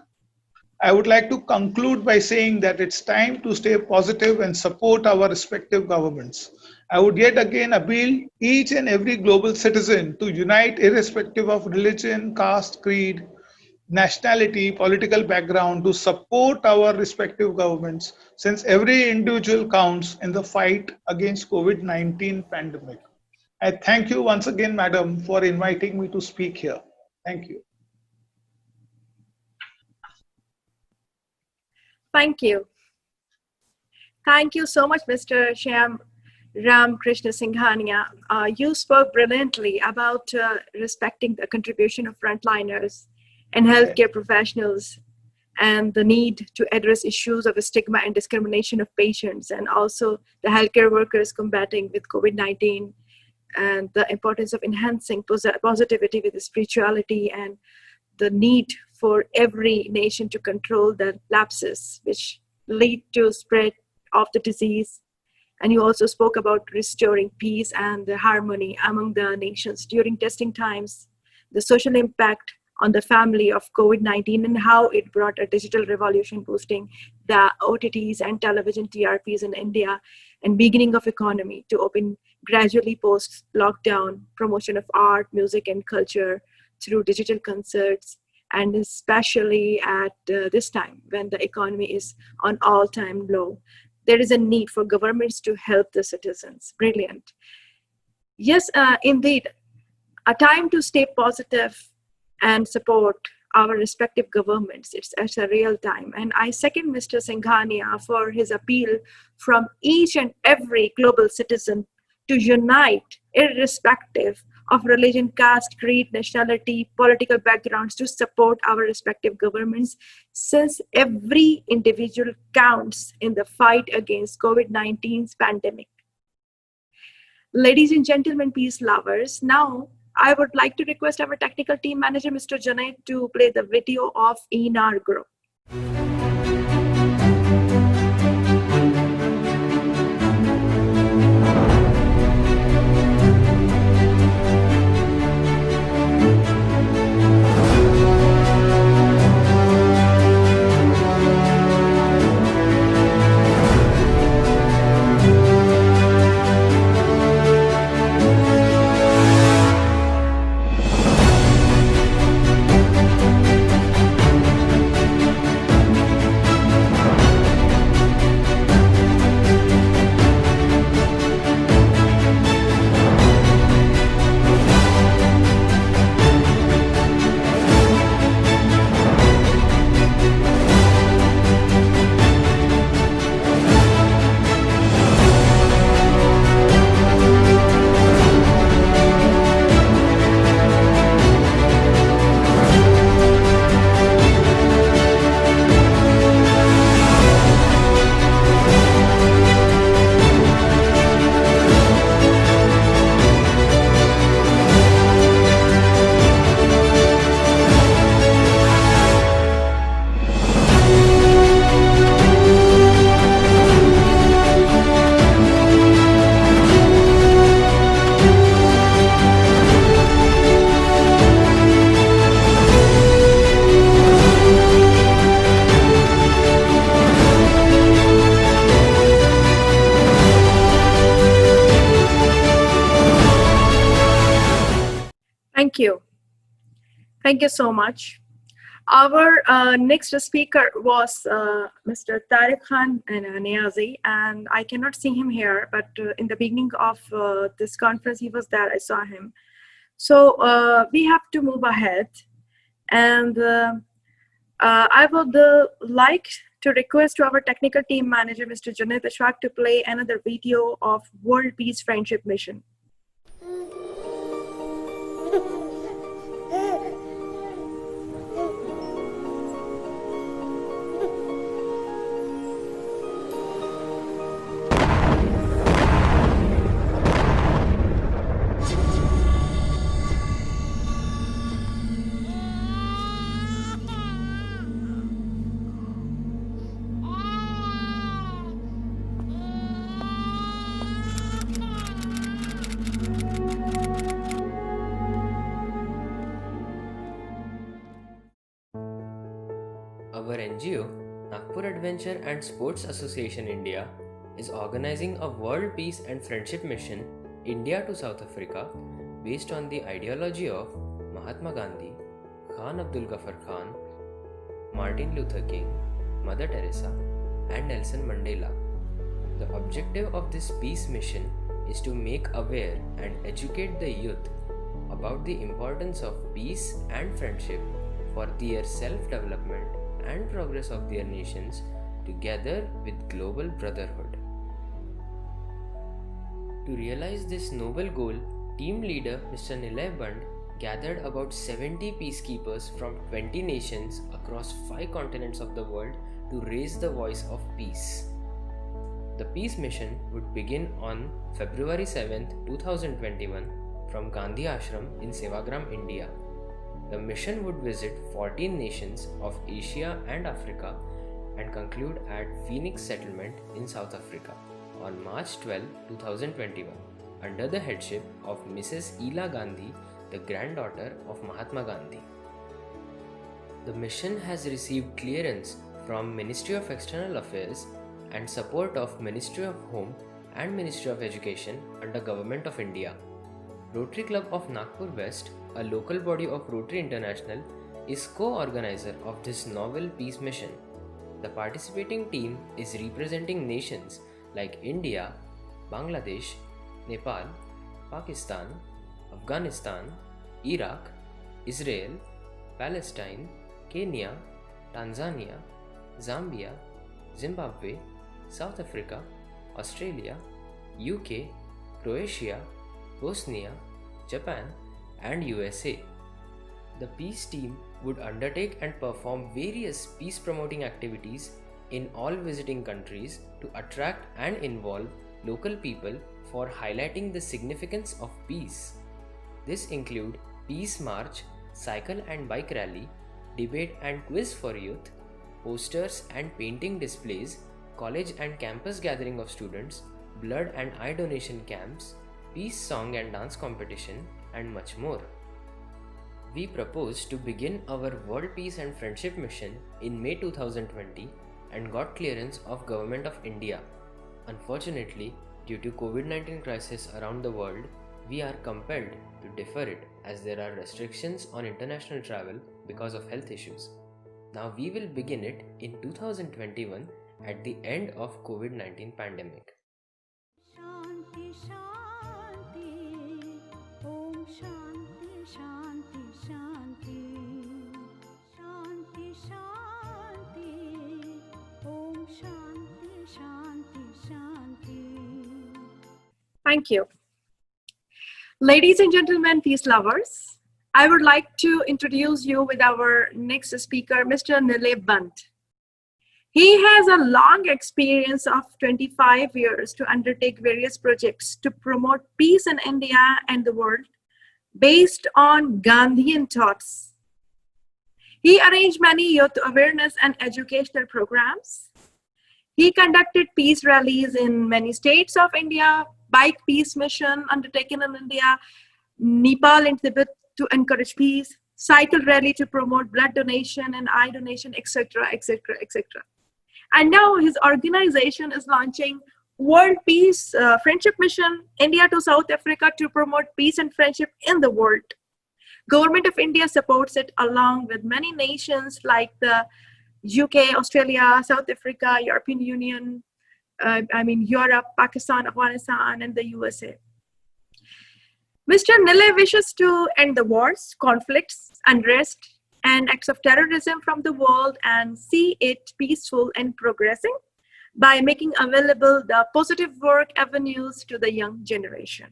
I would like to conclude by saying that it's time to stay positive and support our respective governments. I would yet again appeal each and every global citizen to unite irrespective of religion, caste, creed, nationality, political background to support our respective governments, since every individual counts in the fight against COVID-19 pandemic. I thank you once again, madam, for inviting me to speak here. Thank you. Thank you. Thank you so much, Mr. Shyam Ram Krishna Singhania. You spoke brilliantly about respecting the contribution of frontliners and healthcare professionals and the need to address issues of stigma and discrimination of patients, and also the healthcare workers combating with COVID-19, and the importance of enhancing positivity with spirituality, and the need for every nation to control the lapses which lead to spread of the disease. And you also spoke about restoring peace and the harmony among the nations during testing times, the social impact on the family of COVID-19 and how it brought a digital revolution, boosting the OTTs and television TRPs in India, and beginning of economy to open gradually post-lockdown, promotion of art, music, and culture through digital concerts, and especially at this time when the economy is on all-time low. There is a need for governments to help the citizens. Brilliant. Yes, indeed, a time to stay positive and support our respective governments. It's a real time. And I second Mr. Singhania for his appeal from each and every global citizen to unite, irrespective of religion, caste, creed, nationality, political backgrounds, to support our respective governments, since every individual counts in the fight against COVID-19's pandemic. Ladies and gentlemen, peace lovers, now I would like to request our technical team manager, Mr. Junaid, to play the video of Enar Group. Thank you. Thank you so much. Our next speaker was Mr. Tariq Khan Niazi, and I cannot see him here, but in the beginning of this conference, he was there. I saw him. So we have to move ahead, and I would like to request to our technical team manager, Mr. Junaid Ashfaq, to play another video of World Peace Friendship Mission. Our NGO, Nagpur Adventure and Sports Association India, is organizing a World Peace and Friendship Mission India to South Africa based on the ideology of Mahatma Gandhi, Khan Abdul Ghaffar Khan, Martin Luther King, Mother Teresa, and Nelson Mandela. The objective of this peace mission is to make aware and educate the youth about the importance of peace and friendship for their self-development and progress of their nations together with global brotherhood. To realize this noble goal, team leader Mr. Nilay Band gathered about 70 peacekeepers from 20 nations across 5 continents of the world to raise the voice of peace. The peace mission would begin on February 7, 2021 from Gandhi Ashram in Sevagram, India. The mission would visit 14 nations of Asia and Africa and conclude at Phoenix Settlement in South Africa on March 12, 2021 under the headship of Mrs. Ela Gandhi, the granddaughter of Mahatma Gandhi. The mission has received clearance from Ministry of External Affairs and support of Ministry of Home and Ministry of Education under Government of India. Rotary Club of Nagpur West, a local body of Rotary International, is co-organizer of this novel peace mission. The participating team is representing nations like India, Bangladesh, Nepal, Pakistan, Afghanistan, Iraq, Israel, Palestine, Kenya, Tanzania, Zambia, Zimbabwe, South Africa, Australia, UK, Croatia, Bosnia, Japan, and USA. The peace team would undertake and perform various peace promoting activities in all visiting countries to attract and involve local people for highlighting the significance of peace. This include peace march, cycle and bike rally, debate and quiz for youth, posters and painting displays, college and campus gathering of students, blood and eye donation camps, peace song and dance competition, and much more. We propose to begin our World Peace and Friendship Mission in May 2020 and got clearance of Government of India. Unfortunately, due to COVID-19 crisis around the world, we are compelled to defer it as there are restrictions on international travel because of health issues. Now we will begin it in 2021 at the end of COVID-19 pandemic. Shanti, Shanti, Om Shanti, Shanti, Shanti, Shanti, Shanti, Om Shanti, Shanti, Shanti. Thank you. Ladies and gentlemen, peace lovers, I would like to introduce you with our next speaker, Mr. Nilay Band. He has a long experience of 25 years to undertake various projects to promote peace in India and the world based on Gandhian thoughts. He arranged many youth awareness and educational programs. He conducted peace rallies in many states of India, bike peace mission undertaken in India, Nepal and Tibet to encourage peace, cycle rally to promote blood donation and eye donation, etc., etc., etc. And now his organization is launching World Peace Friendship Mission India to South Africa to promote peace and friendship in the world. Government of India supports it along with many nations like the UK, Australia, South Africa, European Union, Europe, Pakistan, Afghanistan, and the USA. Mr. Nile wishes to end the wars, conflicts, unrest, and acts of terrorism from the world and see it peaceful and progressing by making available the positive work avenues to the young generation.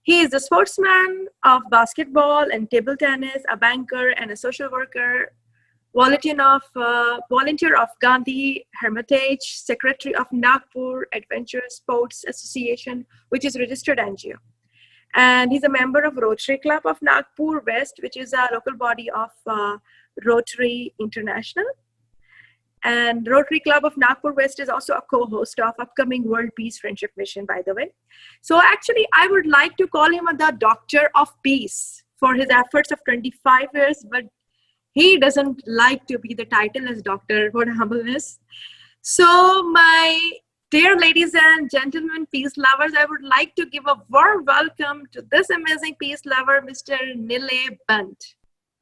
He is a sportsman of basketball and table tennis, a banker and a social worker, volunteer of Gandhi Hermitage, secretary of Nagpur Adventure Sports Association, which is registered NGO. And he's a member of Rotary Club of Nagpur West, which is a local body of Rotary International. And Rotary Club of Nagpur West is also a co-host of upcoming World Peace Friendship Mission, by the way. So actually, I would like to call him the Doctor of Peace for his efforts of 25 years, but he doesn't like to be the title as doctor for humbleness. So my dear ladies and gentlemen, peace lovers, I would like to give a warm welcome to this amazing peace lover, Mr. Nile Band.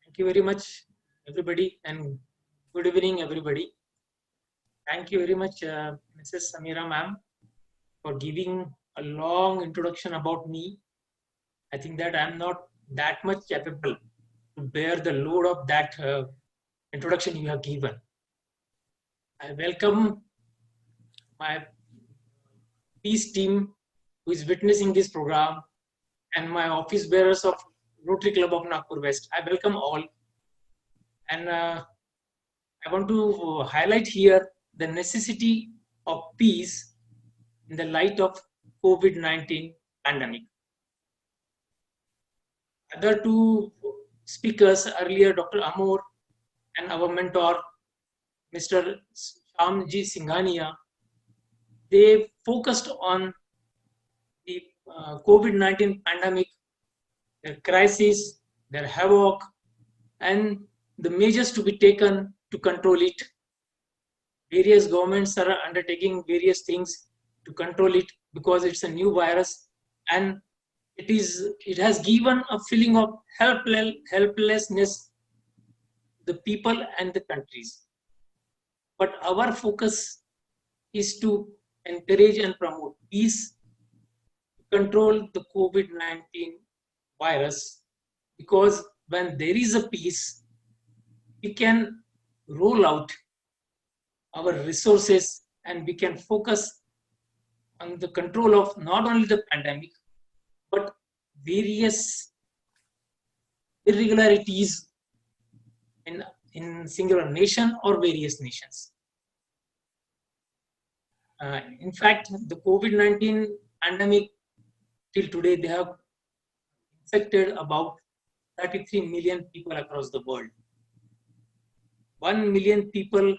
Thank you very much, everybody, and good evening, everybody. Thank you very much, Mrs. Sameera ma'am, for giving a long introduction about me. I think that I'm not that much capable to bear the load of that introduction you have given. I welcome my peace team who is witnessing this program and my office bearers of Rotary Club of Nagpur West. I welcome all. And I want to highlight here the necessity of peace in the light of COVID-19 pandemic. Other two speakers earlier, Dr. Amor and our mentor, Mr. Shyamji Singhania, they focused on the COVID-19 pandemic, their crisis, their havoc, and the measures to be taken to control it. Various governments are undertaking various things to control it because it's a new virus, and it has given a feeling of helplessness to the people and the countries. But our focus is to encourage and promote peace, to control the COVID-19 virus, because when there is a peace, we can roll out our resources and we can focus on the control of not only the pandemic, but various irregularities in singular nation or various nations. In fact, the COVID-19 pandemic, till today, they have infected about 33 million people across the world. 1 million people,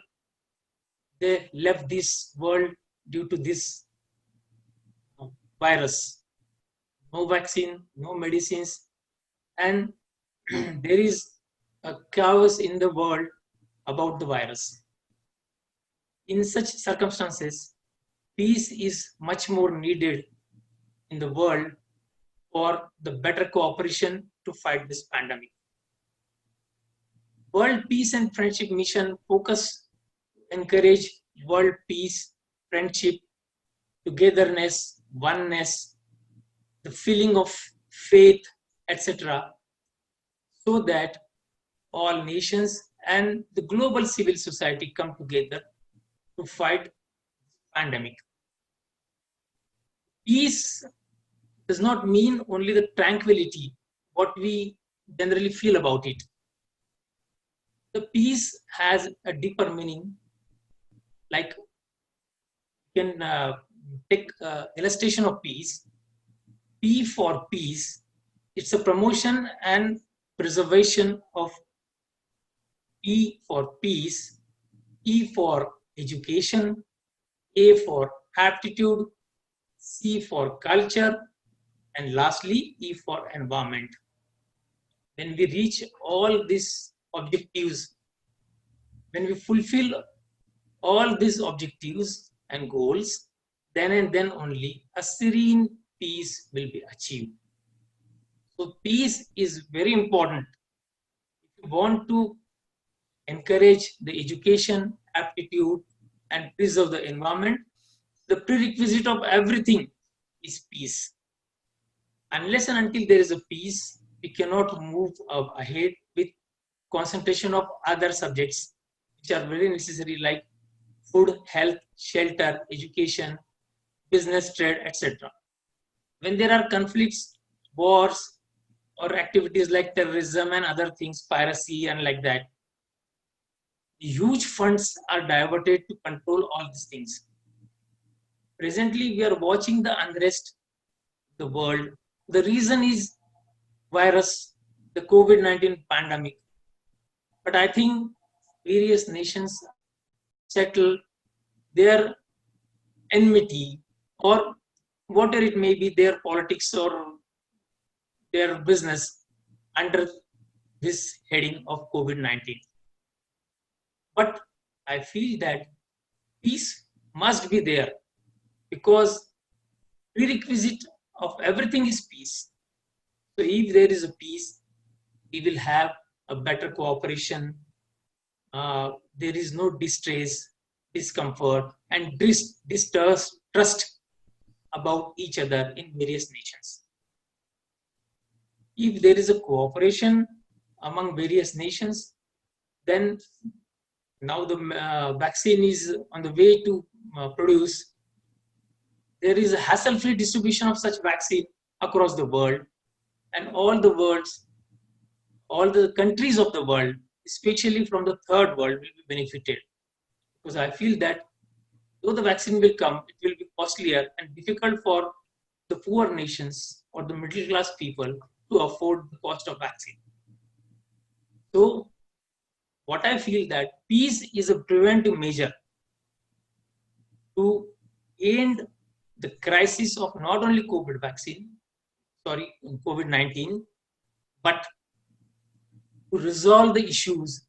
they left this world due to this virus. No vaccine, no medicines, and there is a chaos in the world about the virus. In such circumstances, peace is much more needed in the world for the better cooperation to fight this pandemic. World Peace and Friendship Mission focus to encourage world peace, friendship, togetherness, oneness, the feeling of faith, etc., so that all nations and the global civil society come together to fight pandemic. Peace does not mean only the tranquility, what we generally feel about it. The peace has a deeper meaning, like you can take illustration of peace. P for peace, it's a promotion and preservation of P for peace, E for education, A for aptitude, C for culture, and lastly E for environment. When we reach all these objectives, when we fulfill all these objectives and goals, then and then only a serene peace will be achieved. So So peace is very important. If you want to encourage the education, aptitude, and preserve the environment, the prerequisite of everything is peace. Unless and until there is a peace, we cannot move ahead with concentration of other subjects which are very necessary, like food, health, shelter, education, business, trade, etc. When there are conflicts, wars, or activities like terrorism and other things, piracy and like that, huge funds are diverted to control all these things. Presently, we are watching the unrest of the world. The reason is virus, the COVID-19 pandemic. But I think various nations settle their enmity or whatever it may be, their politics or their business under this heading of COVID-19. But I feel that peace must be there, because prerequisite of everything is peace. So if there is a peace, we will have a better cooperation. There is no distress, discomfort, and distrust about each other in various nations. If there is a cooperation among various nations, then now the vaccine is on the way to produce. There is a hassle-free distribution of such vaccine across the world, and all the countries of the world, especially from the third world, will be benefited. Because I feel that though the vaccine will come, it will be costlier and difficult for the poor nations or the middle class people to afford the cost of vaccine. So what I feel that peace is a preventive measure to end the crisis of not only COVID-19, but to resolve the issues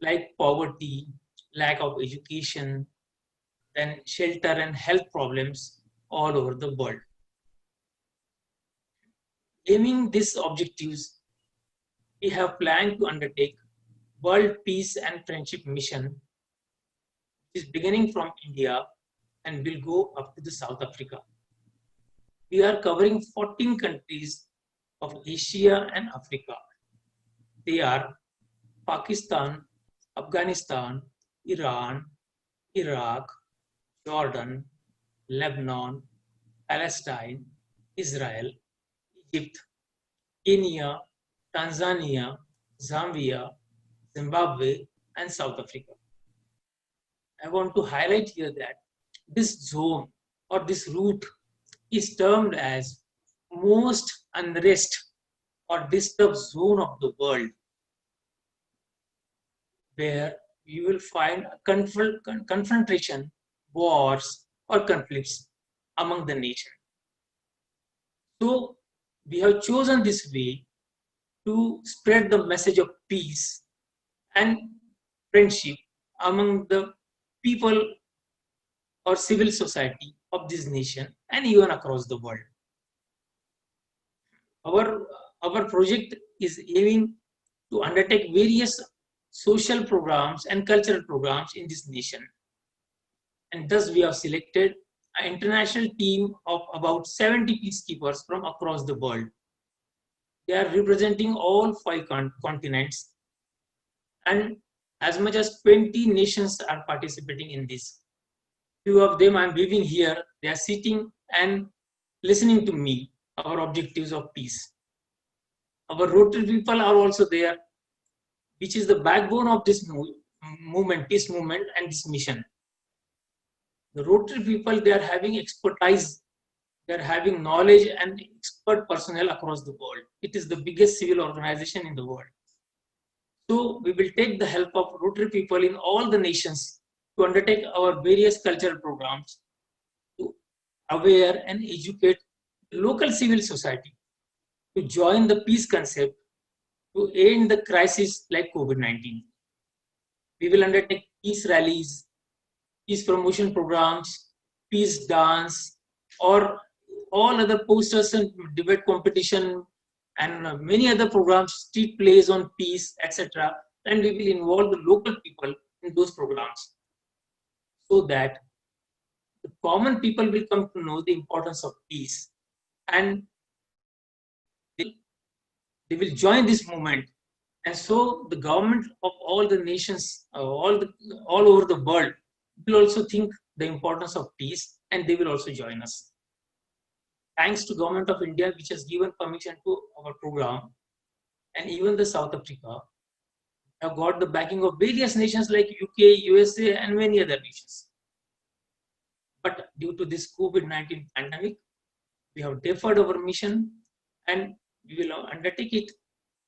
like poverty, lack of education, then shelter and health problems all over the world. Aiming these objectives, we have planned to undertake World Peace and Friendship Mission, which is beginning from India and will go up to the South Africa. We are covering 14 countries of Asia and Africa. They are Pakistan, Afghanistan, Iran, Iraq, Jordan, Lebanon, Palestine, Israel, Egypt, Kenya, Tanzania, Zambia, Zimbabwe, and South Africa. I want to highlight here that this zone or this route is termed as most unrest or disturbed zone of the world, where you will find confrontation, wars, or conflicts among the nation. So we have chosen this way to spread the message of peace and friendship among the people or civil society of this nation and even across the world. Our project is aiming to undertake various social programs and cultural programs in this nation. And thus we have selected an international team of about 70 peacekeepers from across the world. They are representing all 5 continents, and as much as 20 nations are participating in this. Few of them I'm leaving here, they are sitting and listening to me, our objectives of peace. Our Rotary people are also there, which is the backbone of this movement, peace movement and this mission. The Rotary people, they are having expertise, they are having knowledge and expert personnel across the world. It is the biggest civil organization in the world. So we will take the help of Rotary people in all the nations to undertake our various cultural programs to aware and educate the local civil society to join the peace concept to end the crisis like COVID-19. We will undertake peace rallies, peace promotion programs, peace dance, or all other posters and debate competition, and many other programs, street plays on peace, etc. And we will involve the local people in those programs so that the common people will come to know the importance of peace, and they will join this movement. And so the government of all the nations, all over the world will also think the importance of peace, and they will also join us. Thanks to Government of India, which has given permission to our program, and even the South Africa have got the backing of various nations like UK, USA, and many other nations. But due to this COVID-19 pandemic, we have deferred our mission, and we will undertake it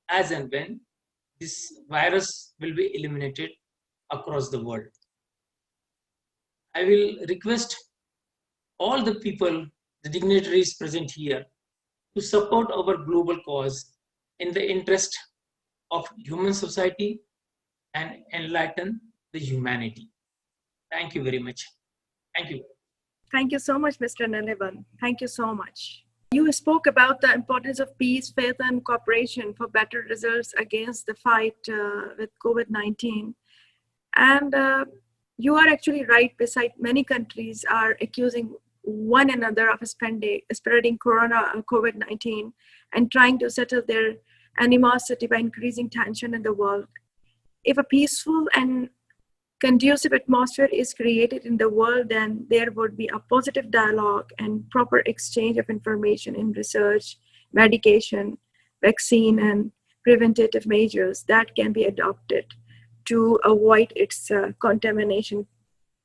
as and when this virus will be eliminated across the world. I will request all the people, the dignitaries present here, to support our global cause in the interest of human society and enlighten the humanity. Thank you very much. Thank you. Thank you so much, Mr. Naliban. Thank you so much. You spoke about the importance of peace, faith, and cooperation for better results against the fight with COVID-19. And you are actually right. Beside, many countries are accusing one another of spreading COVID-19 and trying to settle their animosity by increasing tension in the world. If a peaceful and conducive atmosphere is created in the world, then there would be a positive dialogue and proper exchange of information in research, medication, vaccine, and preventative measures that can be adopted to avoid its contamination.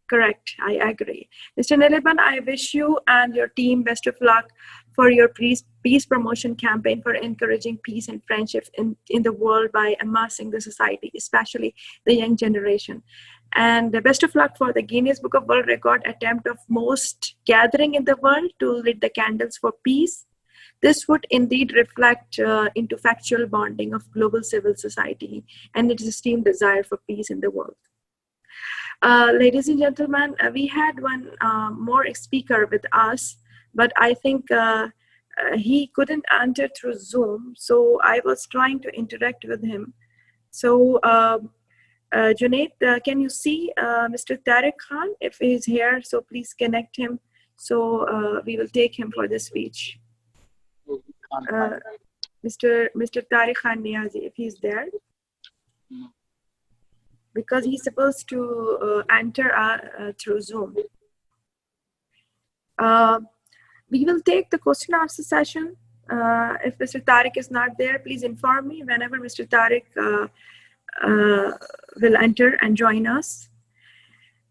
Correct, I agree. Mr. Naliban, I wish you and your team best of luck for your peace promotion campaign for encouraging peace and friendship in the world by amassing the society, especially the young generation. And the best of luck for the Guinness Book of World Record attempt of most gathering in the world to lit the candles for peace. This would indeed reflect into factual bonding of global civil society and its esteemed desire for peace in the world. Ladies and gentlemen, we had one more speaker with us, but I think he couldn't enter through Zoom, so I was trying to interact with him. So, Junaid, can you see Mr. Tariq Khan? If he's here, so please connect him. So we will take him for the speech. Mr. Tariq Khan Niazi, if he's there. Because he's supposed to enter through Zoom. We will take the question answer session. If Mr. Tariq is not there, please inform me whenever Mr. Tariq will enter and join us.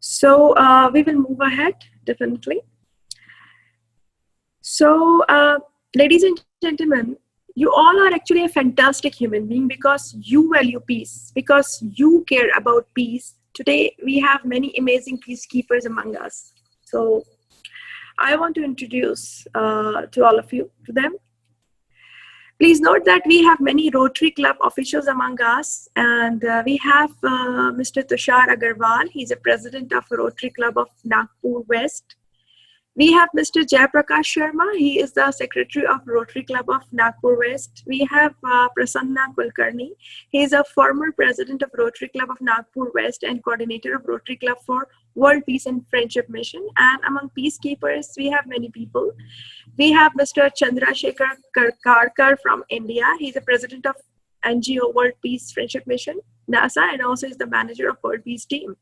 So we will move ahead, definitely. So ladies and gentlemen, you all are actually a fantastic human being because you value peace, because you care about peace. Today, we have many amazing peacekeepers among us. So I want to introduce to all of you, to them. Please note that we have many Rotary Club officials among us, and we have Mr. Tushar Agarwal. He's a president of Rotary Club of Nagpur West. We have Mr. Jayaprakash Sharma. He is the secretary of Rotary Club of Nagpur West. We have Prasanna Kulkarni. He is a former president of Rotary Club of Nagpur West and coordinator of Rotary Club for World Peace and Friendship Mission. And among peacekeepers, we have many people. We have Mr. Chandrasekhar Karkar from India. He's the president of NGO World Peace Friendship Mission, NASA, and also is the manager of World Peace Team.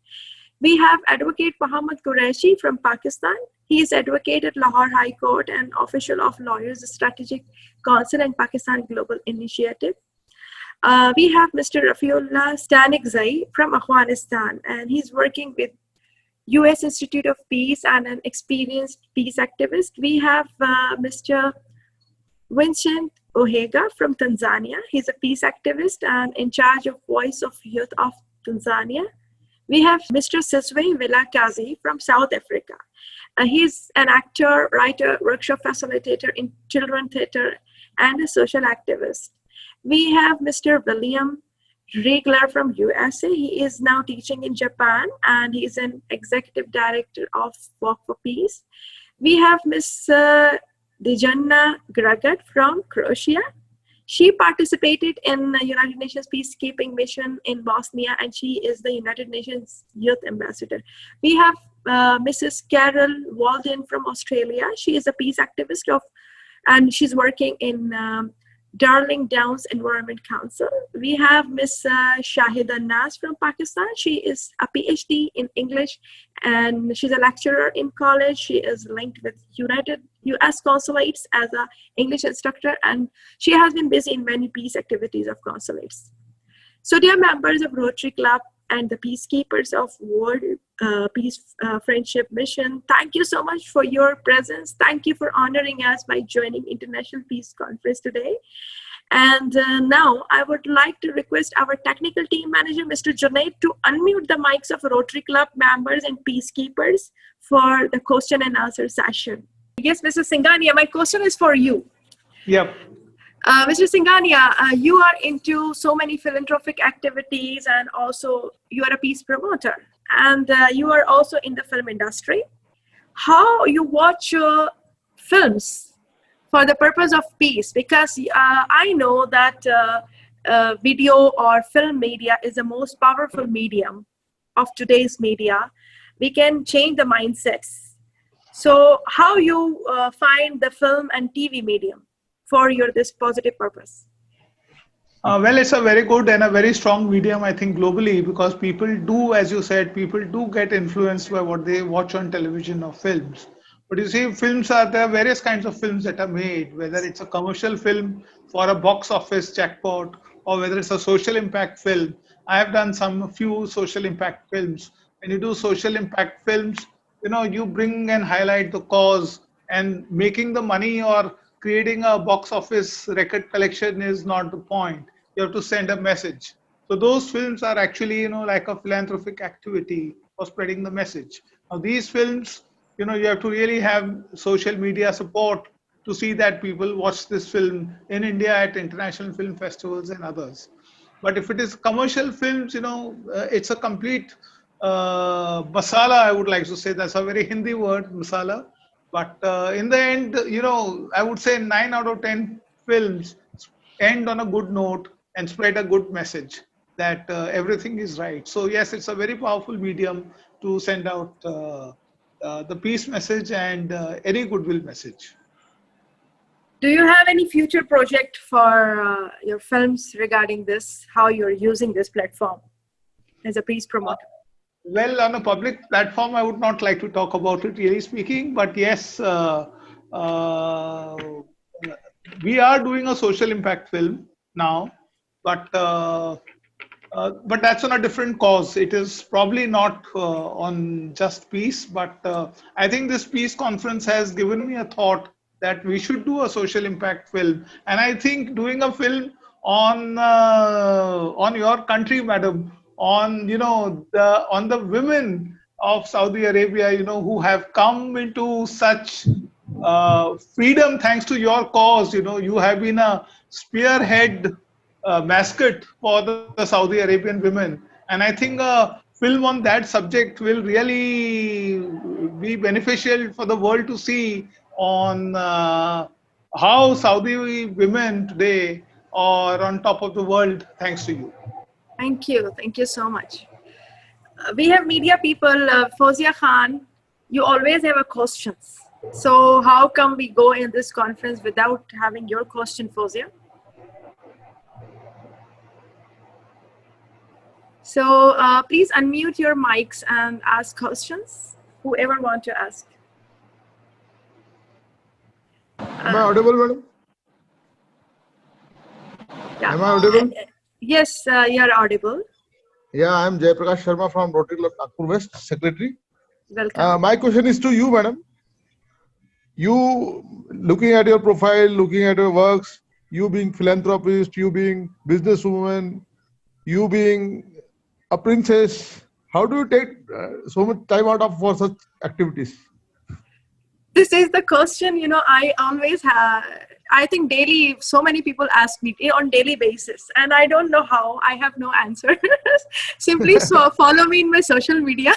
We have Advocate Muhammad Qureshi from Pakistan. He is advocate at Lahore High Court and official of Lawyers Strategic Council and Pakistan Global Initiative. We have Mr. Rafiullah Stanikzai from Afghanistan, and he's working with U.S. Institute of Peace and an experienced peace activist. We have Mr. Vincent Ohega from Tanzania. He's a peace activist and in charge of Voice of Youth of Tanzania. We have Mr. Siswe Vilakazi from South Africa. He's an actor, writer, workshop facilitator in children theater, and a social activist. We have Mr. William Riegler from USA. He is now teaching in Japan, and he is an executive director of Walk for Peace. We have Ms. Dijana Gragat from Croatia. She participated in the United Nations peacekeeping mission in Bosnia, and she is the United Nations Youth Ambassador. We have Mrs. Carol Walden from Australia. She is a peace activist and she's working in Darling Downs Environment Council. We have Miss Shahida Nas from Pakistan. She is a PhD in English and she's a lecturer in college. She is linked with United US consulates as an English instructor, and she has been busy in many peace activities of consulates. So dear members of Rotary Club and the peacekeepers of World Peace Friendship Mission, thank you so much for your presence. Thank you for honoring us by joining International Peace Conference today. And now I would like to request our technical team manager, Mr. Junaid, to unmute the mics of Rotary Club members and peacekeepers for the question and answer session. Yes, Mr. Singhania, my question is for you. Yep. Mr. Singhania, you are into so many philanthropic activities, and also you are a peace promoter, and you are also in the film industry. How you watch films for the purpose of peace? Because I know that video or film media is the most powerful medium of today's media. We can change the mindsets. So how you find the film and TV medium for this positive purpose? Well, it's a very good and a very strong medium, I think, globally, because people do, as you said, people do get influenced by what they watch on television or films. But you see, there are various kinds of films that are made, whether it's a commercial film for a box office jackpot, or whether it's a social impact film. I have done a few social impact films. When you do social impact films, you bring and highlight the cause, and making the money or creating a box office record collection is not the point. You have to send a message. So those films are actually, like a philanthropic activity for spreading the message. Now these films, you have to really have social media support to see that people watch this film in India at international film festivals and others. But if it is commercial films, it's a complete masala, I would like to say. That's a very Hindi word, masala. But in the end, I would say 9 out of 10 films end on a good note and spread a good message that everything is right. So yes, it's a very powerful medium to send out the peace message and any goodwill message. Do you have any future project for your films regarding this, how you're using this platform as a peace promoter? Well, on a public platform, I would not like to talk about it, really speaking. But yes, we are doing a social impact film now, but that's on a different cause. It is probably not on just peace, but I think this peace conference has given me a thought that we should do a social impact film. And I think doing a film on your country, madam, on the women of Saudi Arabia, who have come into such freedom thanks to your cause. You have been a spearhead mascot for the Saudi Arabian women, and I think a film on that subject will really be beneficial for the world to see on how Saudi women today are on top of the world thanks to you. Thank you so much. We have media people, Fozia Khan, you always have a questions. So how come we go in this conference without having your question, Fozia? So please unmute your mics and ask questions, whoever want to ask. Am I audible, madam? Yeah. Am I audible? Yes, you are audible. Yeah, I am Jayaprakash Sharma from Rotary Club Nagpur West, Secretary. Welcome. My question is to you, madam. You, looking at your profile, looking at your works, you being philanthropist, you being businesswoman, you being a princess, how do you take so much time out for such activities? This is the question, I always have. I think daily, so many people ask me on daily basis, and I don't know how. I have no answer. Simply follow me in my social media.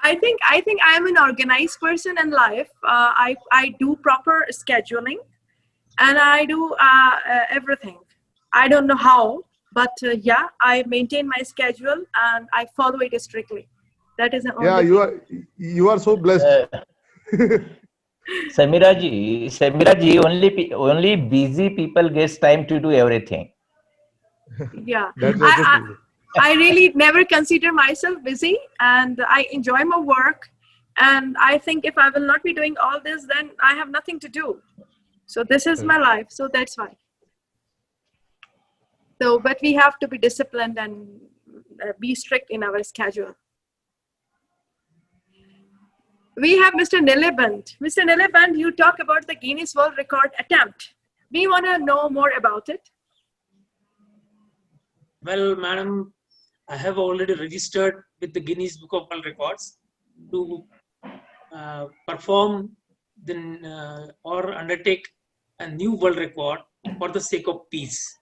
I think I am an organized person in life. I do proper scheduling, and I do everything. I don't know how, but yeah, I maintain my schedule and I follow it strictly. That is the Yeah, only you are so blessed. Sameera ji, only busy people gets time to do everything. yeah. That's I, true. I really never consider myself busy, and I enjoy my work. And I think if I will not be doing all this, then I have nothing to do. So this is my life. So that's why. So, but we have to be disciplined and be strict in our schedule. We have Mr. Niliband. Mr. Niliband, you talk about the Guinness World Record attempt. We want to know more about it. Well, madam, I have already registered with the Guinness Book of World Records to perform or undertake a new world record for the sake of peace.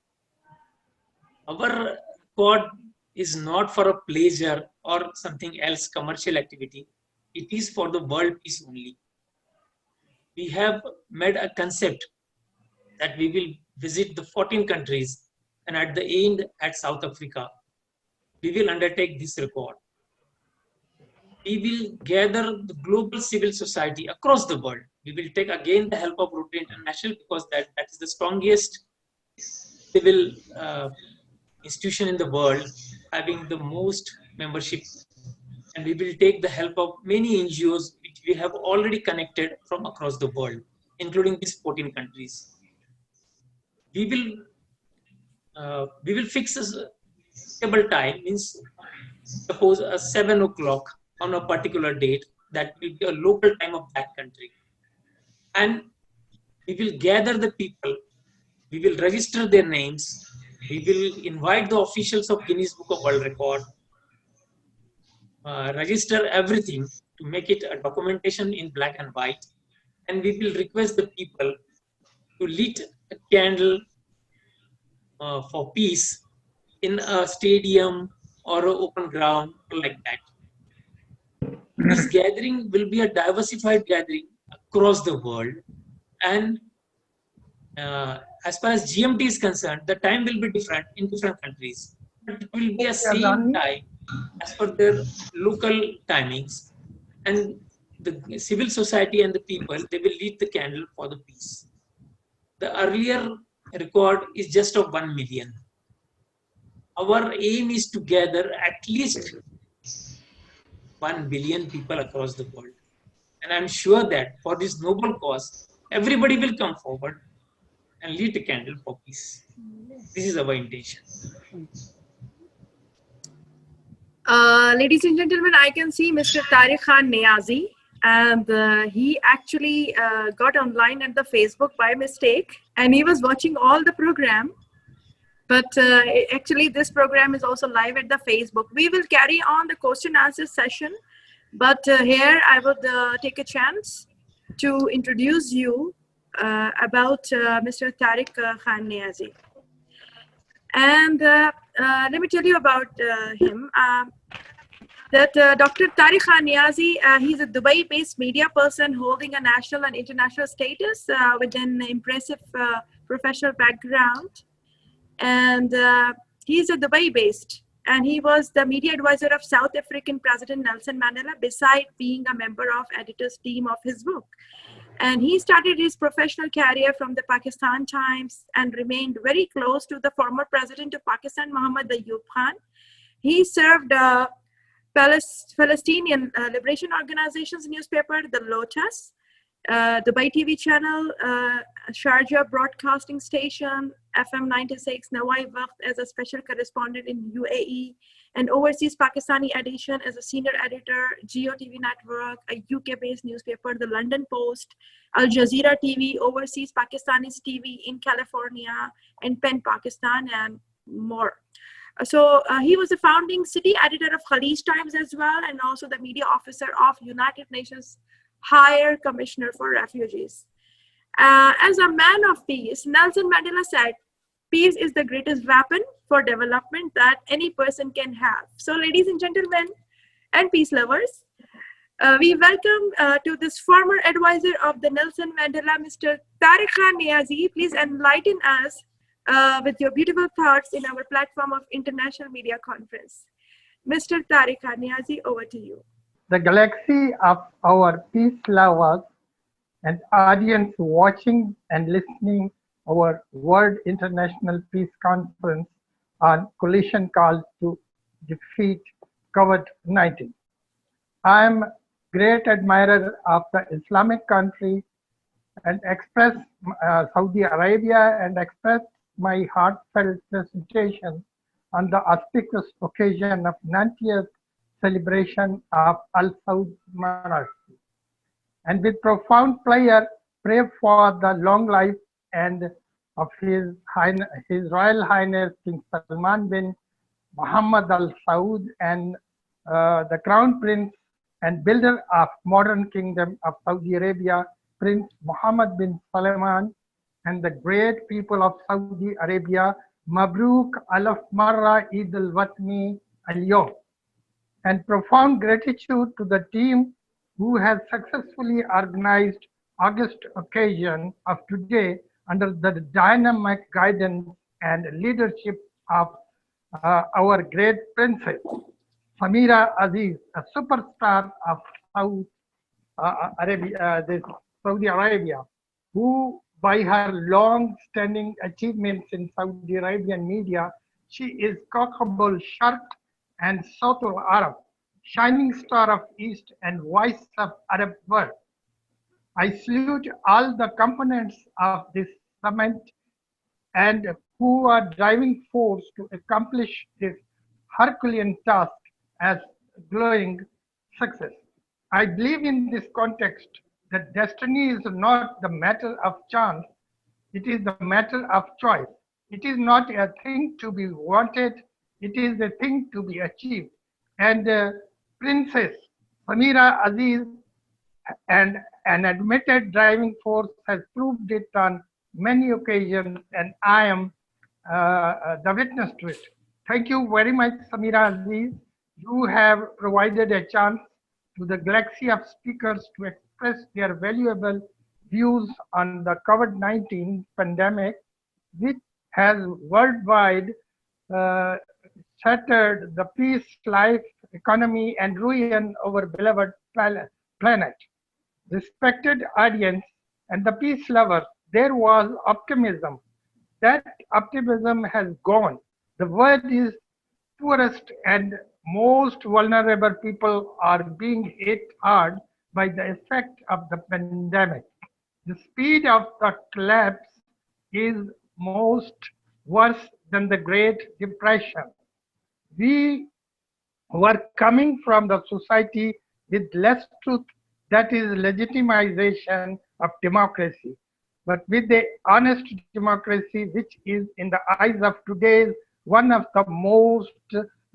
Our record is not for a pleasure or something else, commercial activity. It is for the world peace only. We have made a concept that we will visit the 14 countries, and at the end at South Africa, we will undertake this record. We will gather the global civil society across the world. We will take again the help of Rotary International, because that is the strongest civil institution in the world, having the most membership. And we will take the help of many NGOs which we have already connected from across the world, including these 14 countries. We will fix a stable time, means suppose 7 o'clock on a particular date, that will be a local time of that country. And we will gather the people, we will register their names, we will invite the officials of Guinness Book of World Record, register everything to make it a documentation in black and white, and we will request the people to lit a candle for peace in a stadium or an open ground like that. This gathering will be a diversified gathering across the world, and as far as GMT is concerned, the time will be different in different countries, but it will be a same time as per their local timings, and the civil society and the people, they will light the candle for the peace. The earlier record is just of 1 million. Our aim is to gather at least 1 billion people across the world. And I'm sure that for this noble cause, everybody will come forward and light a candle for peace. This is our intention. Ladies and gentlemen, I can see Mr. Tariq Khan Niazi, and he actually got online at the Facebook by mistake, and he was watching all the program. But actually, this program is also live at the Facebook. We will carry on the question answer session, but here I would take a chance to introduce you about Mr. Tariq Khan Niazi. And let me tell you about him. That Dr. Tariq Khan Niazi, he's a Dubai-based media person holding a national and international status with an impressive professional background. And he's a Dubai-based, and he was the media advisor of South African President Nelson Mandela, beside being a member of editor's team of his book. And he started his professional career from the Pakistan Times and remained very close to the former president of Pakistan, Muhammad Ayub Khan. He served Palestinian Liberation Organization's newspaper, The Lotus, Dubai TV channel, Sharjah Broadcasting Station, FM 96, Nawai Waqt as a special correspondent in UAE, and overseas Pakistani edition as a senior editor, Geo TV Network, a UK-based newspaper, The London Post, Al Jazeera TV, overseas Pakistanis TV in California, and Pen Pakistan, and more. So he was the founding city editor of Khalij Times as well, and also the media officer of United Nations Higher Commissioner for Refugees. As a man of peace, Nelson Mandela said, peace is the greatest weapon for development that any person can have. So ladies and gentlemen, and peace lovers, We welcome to this former advisor of the Nelson Mandela, Mr. Tariq Niazi. Please enlighten us with your beautiful thoughts in our platform of International Media Conference. Mr. Tariq Niazi, over to you. The galaxy of our peace lovers and audience watching and listening our World International Peace Conference on coalition calls to defeat COVID-19. I am great admirer of the Islamic country and express Saudi Arabia and express my heartfelt felicitation on the auspicious occasion of 90th celebration of Al Saud monarchy. And with profound prayer, pray for the long life and of His Royal Highness King Salman bin Muhammad Al Saud and the Crown Prince and builder of modern kingdom of Saudi Arabia, Prince Mohammed bin Salman, and the great people of Saudi Arabia, Mabruk Alaf Marra Eid al-Watni al-Yawm. And profound gratitude to the team who has successfully organized August occasion of today under the dynamic guidance and leadership of our great princess, Sameera Aziz, a superstar of Saudi Arabia, who by her long-standing achievements in Saudi Arabian media, she is Kakabul Sharq and Sautul Arab, shining star of East and voice of Arab world. I salute all the components of this summit and who are driving force to accomplish this Herculean task as glowing success. I believe in this context that destiny is not the matter of chance, it is the matter of choice. It is not a thing to be wanted, it is a thing to be achieved. And Princess Sameera Aziz, and an admitted driving force, has proved it on many occasions, and I am the witness to it. Thank you very much, Sameera Aziz. You have provided a chance to the galaxy of speakers to express their valuable views on the COVID-19 pandemic, which has worldwide shattered the peace, life, economy, and ruin our beloved planet. Respected audience and the peace lovers, there was optimism. That optimism has gone. The world is poorest and most vulnerable people are being hit hard by the effect of the pandemic. The speed of the collapse is most worse than the Great Depression. We were coming from the society with less truth, that is legitimization of democracy. But with the honest democracy, which is in the eyes of today's one of the most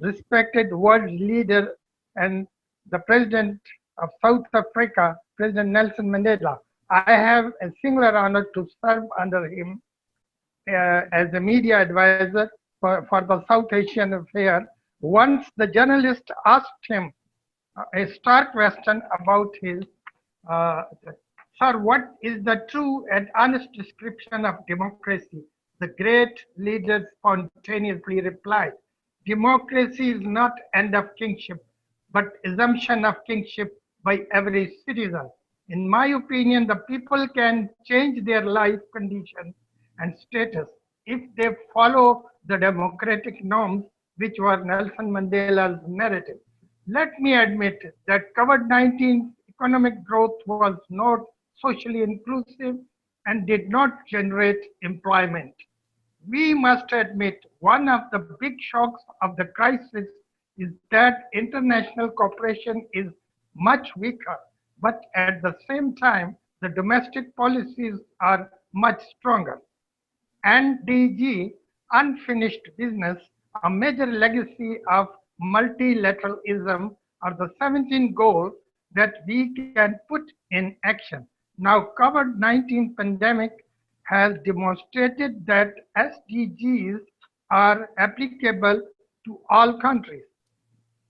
respected world leader and the president of South Africa, President Nelson Mandela. I have a singular honor to serve under him as a media advisor for the South Asian affair. Once the journalist asked him a stark question about his, sir, what is the true and honest description of democracy? The great leader spontaneously replied, democracy is not end of kingship, but assumption of kingship by every citizen. In my opinion, the people can change their life conditions and status if they follow the democratic norms which were Nelson Mandela's narrative. Let me admit that COVID-19 economic growth was not socially inclusive and did not generate employment. We must admit one of the big shocks of the crisis is that international cooperation is much weaker, but at the same time, the domestic policies are much stronger. NDG, unfinished business, a major legacy of multilateralism, are the 17 goals that we can put in action. Now, COVID-19 pandemic has demonstrated that SDGs are applicable to all countries.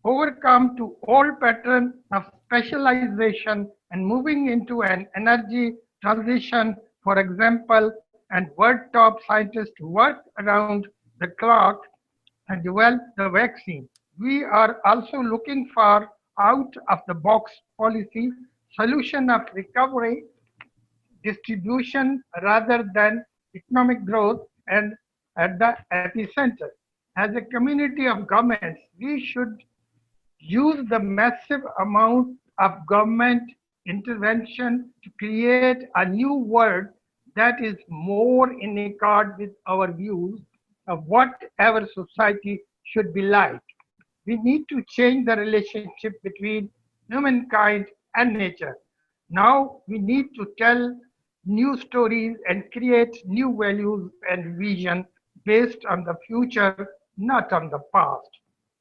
Overcome to old pattern of specialization, and moving into an energy transition, for example, and world top scientists work around the clock and develop the vaccine. We are also looking for out of the box policy solution of recovery distribution rather than economic growth and at the epicenter. As a community of governments, we should use the massive amount of government intervention to create a new world that is more in accord with our views of what our society should be like. We need to change the relationship between humankind and nature. Now we need to tell new stories and create new values and vision based on the future, not on the past.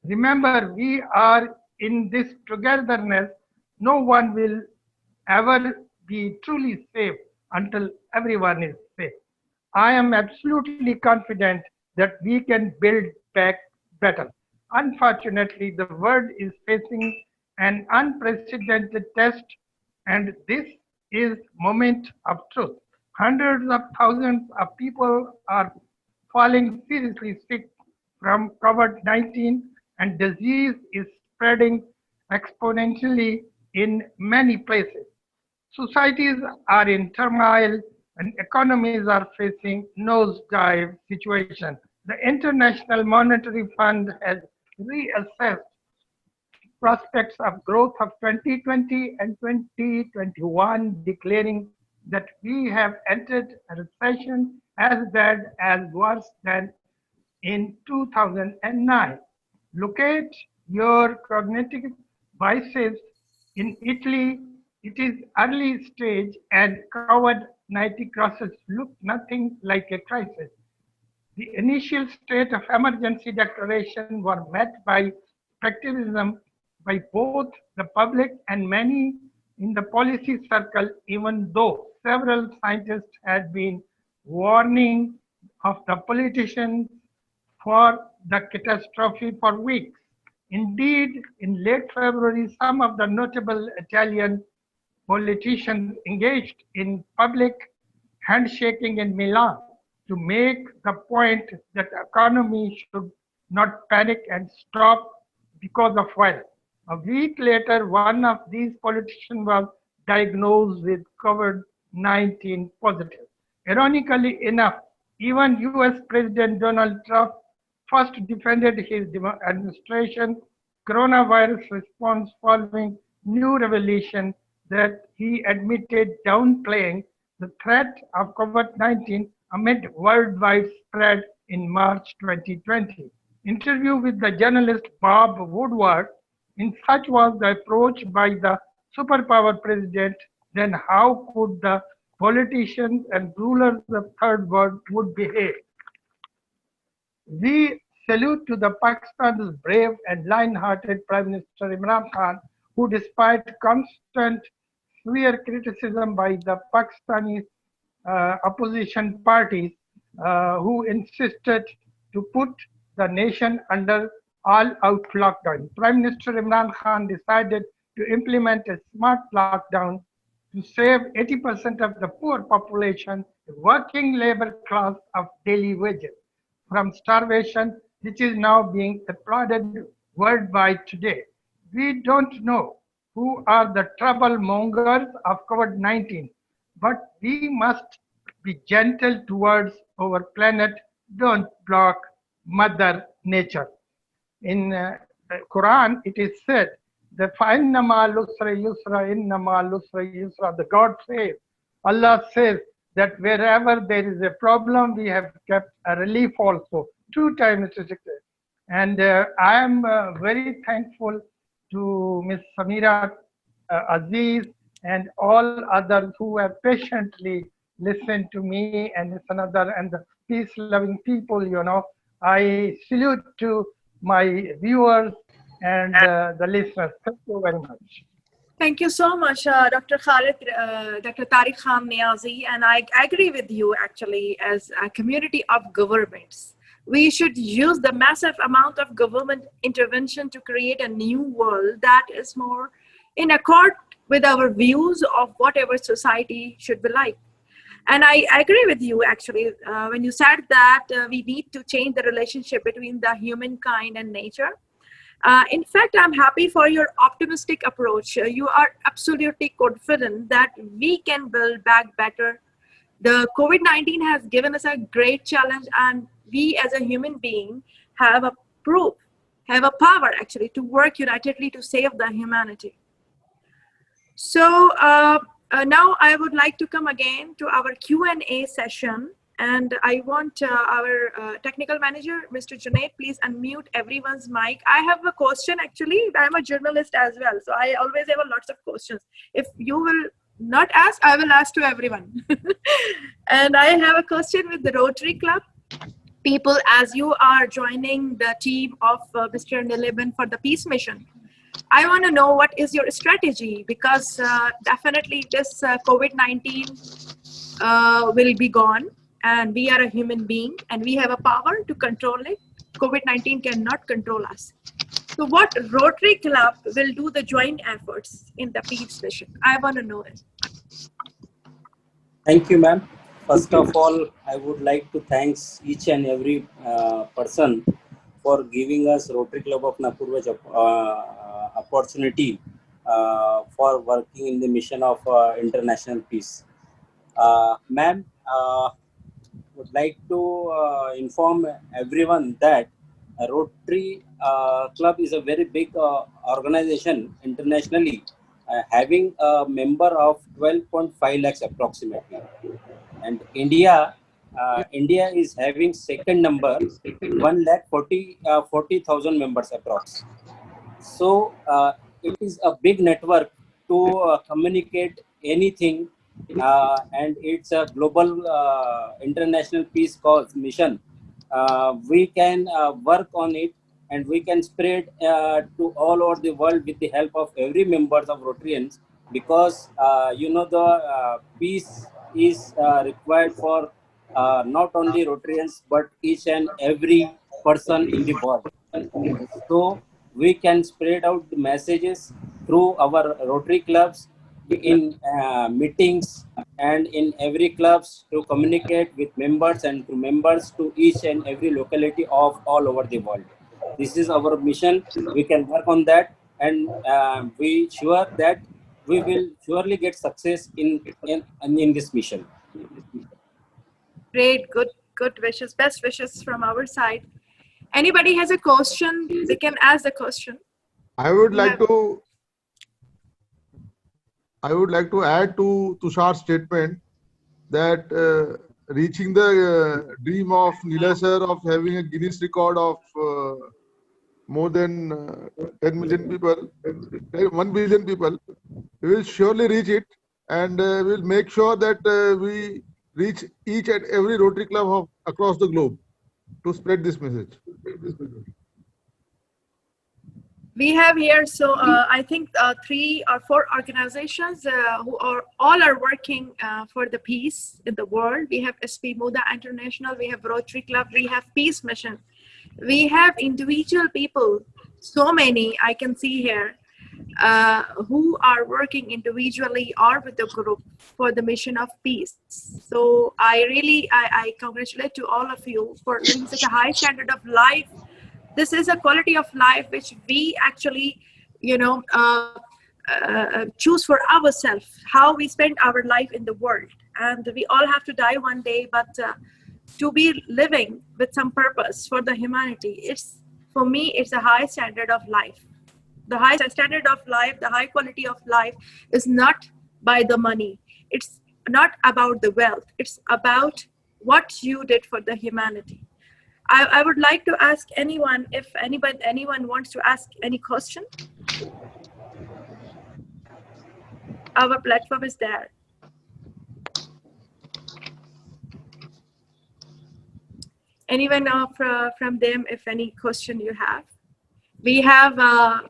Remember, we are in this togetherness. No one will ever be truly safe until everyone is safe. I am absolutely confident that we can build back better. Unfortunately, the world is facing an unprecedented test, and this is moment of truth. Hundreds of thousands of people are falling seriously sick from COVID-19, and disease is spreading exponentially in many places. Societies are in turmoil and economies are facing nosedive situation. The International Monetary Fund has reassessed prospects of growth of 2020 and 2021, declaring that we have entered a recession as bad as worse than in 2009. Locate your cognitive biases. In Italy, it is early stage and COVID-19 crisis look nothing like a crisis. The initial state of emergency declaration were met by skepticism by both the public and many in the policy circle, even though several scientists had been warning of the politicians for the catastrophe for weeks. Indeed, in late February, some of the notable Italian politicians engaged in public handshaking in Milan to make the point that the economy should not panic and stop because of wealth. A week later, one of these politicians was diagnosed with COVID-19 positive. Ironically enough, even US President Donald Trump first defended his administration coronavirus response following new revelation that he admitted downplaying the threat of COVID-19 amid worldwide spread in March 2020. Interview with the journalist Bob Woodward, in such was the approach by the superpower president, then how could the politicians and rulers of third world would behave? We salute to the Pakistan's brave and lion-hearted Prime Minister Imran Khan, who despite constant severe criticism by the Pakistani opposition parties who insisted to put the nation under all-out lockdown. Prime Minister Imran Khan decided to implement a smart lockdown to save 80% of the poor population, the working labor class of daily wages, from starvation, which is now being applauded worldwide today. We don't know who are the troublemongers of COVID-19, but we must be gentle towards our planet. Don't block Mother Nature. In Quran, it is said, the فَإِنَّ مَا الْعُسْرِ يُسْرًا إِنَّ مَا الْعُسْرِ يُسْرًا. The God says, Allah says that wherever there is a problem, we have kept a relief also. 2 times it is declared. And I am very thankful to Ms. Sameera Aziz and all others who have patiently listened to me and Ms. Another and the peace-loving people, you know. I salute to my viewers and the listeners. Thank you very much. Thank you so much, Dr. Khalid, Dr. Tariq Khan Niazi, and I agree with you actually as a community of governments. We should use the massive amount of government intervention to create a new world that is more in accord with our views of whatever society should be like. And I agree with you actually when you said that we need to change the relationship between the humankind and nature. In fact, I'm happy for your optimistic approach. You are absolutely confident that we can build back better. The COVID-19 has given us a great challenge, and we as a human being have a proof, have a power actually to work unitedly to save the humanity. So now I would like to come again to our Q&A session, and I want our technical manager, Mr. Junaid, please unmute everyone's mic. I have a question actually. I'm a journalist as well, so I always have lots of questions. If you will not ask, I will ask to everyone. And I have a question with the Rotary Club people, as you are joining the team of Mr. Niliban for the peace mission. I want to know what is your strategy, because definitely this COVID-19 will be gone, and we are a human being and we have a power to control it. COVID-19 cannot control us. So what Rotary Club will do the joint efforts in the peace mission? I want to know it. Thank you, ma'am. First of all, I would like to thank each and every person for giving us Rotary Club of Napurvaj opportunity for working in the mission of international peace. Ma'am, would like to inform everyone that Rotary Club is a very big organization internationally, having a member of 12.5 lakhs approximately. And India is having second number, 1,40,000 members approx. So it is a big network to communicate anything, and it's a global international peace cause mission. We can work on it, and we can spread to all over the world with the help of every members of Rotarians, because the peace is required for not only Rotarians but each and every person in the world. So we can spread out the messages through our Rotary clubs in meetings and in every clubs to communicate with members and to members to each and every locality of all over the world. This is our mission. We can work on that, and we sure that we will surely get success in this mission. Great, good wishes, best wishes from our side. Anybody has a question, they can ask the question. I would like to add to Tushar's statement that reaching the dream of Nila sir of having a Guinness record of more than 10 million people, 1 billion people, we will surely reach it, and we will make sure that we reach each and every Rotary Club across the globe to spread this message. We have here, so I think 3 or 4 organizations who are all working for the peace in the world. We have SPMUDA International, we have Rotary Club, we have Peace Mission. We have individual people, so many I can see here, who are working individually or with the group for the mission of peace. So I congratulate to all of you for living such a high standard of life. This is a quality of life which we actually, choose for ourselves, how we spend our life in the world. And we all have to die one day, but to be living with some purpose for the humanity, for me, it's a high standard of life. The high standard of life, the high quality of life is not by the money. It's not about the wealth. It's about what you did for the humanity. I would like to ask anyone, if anyone wants to ask any question. Our platform is there. Anyone from them, if any question you have. We have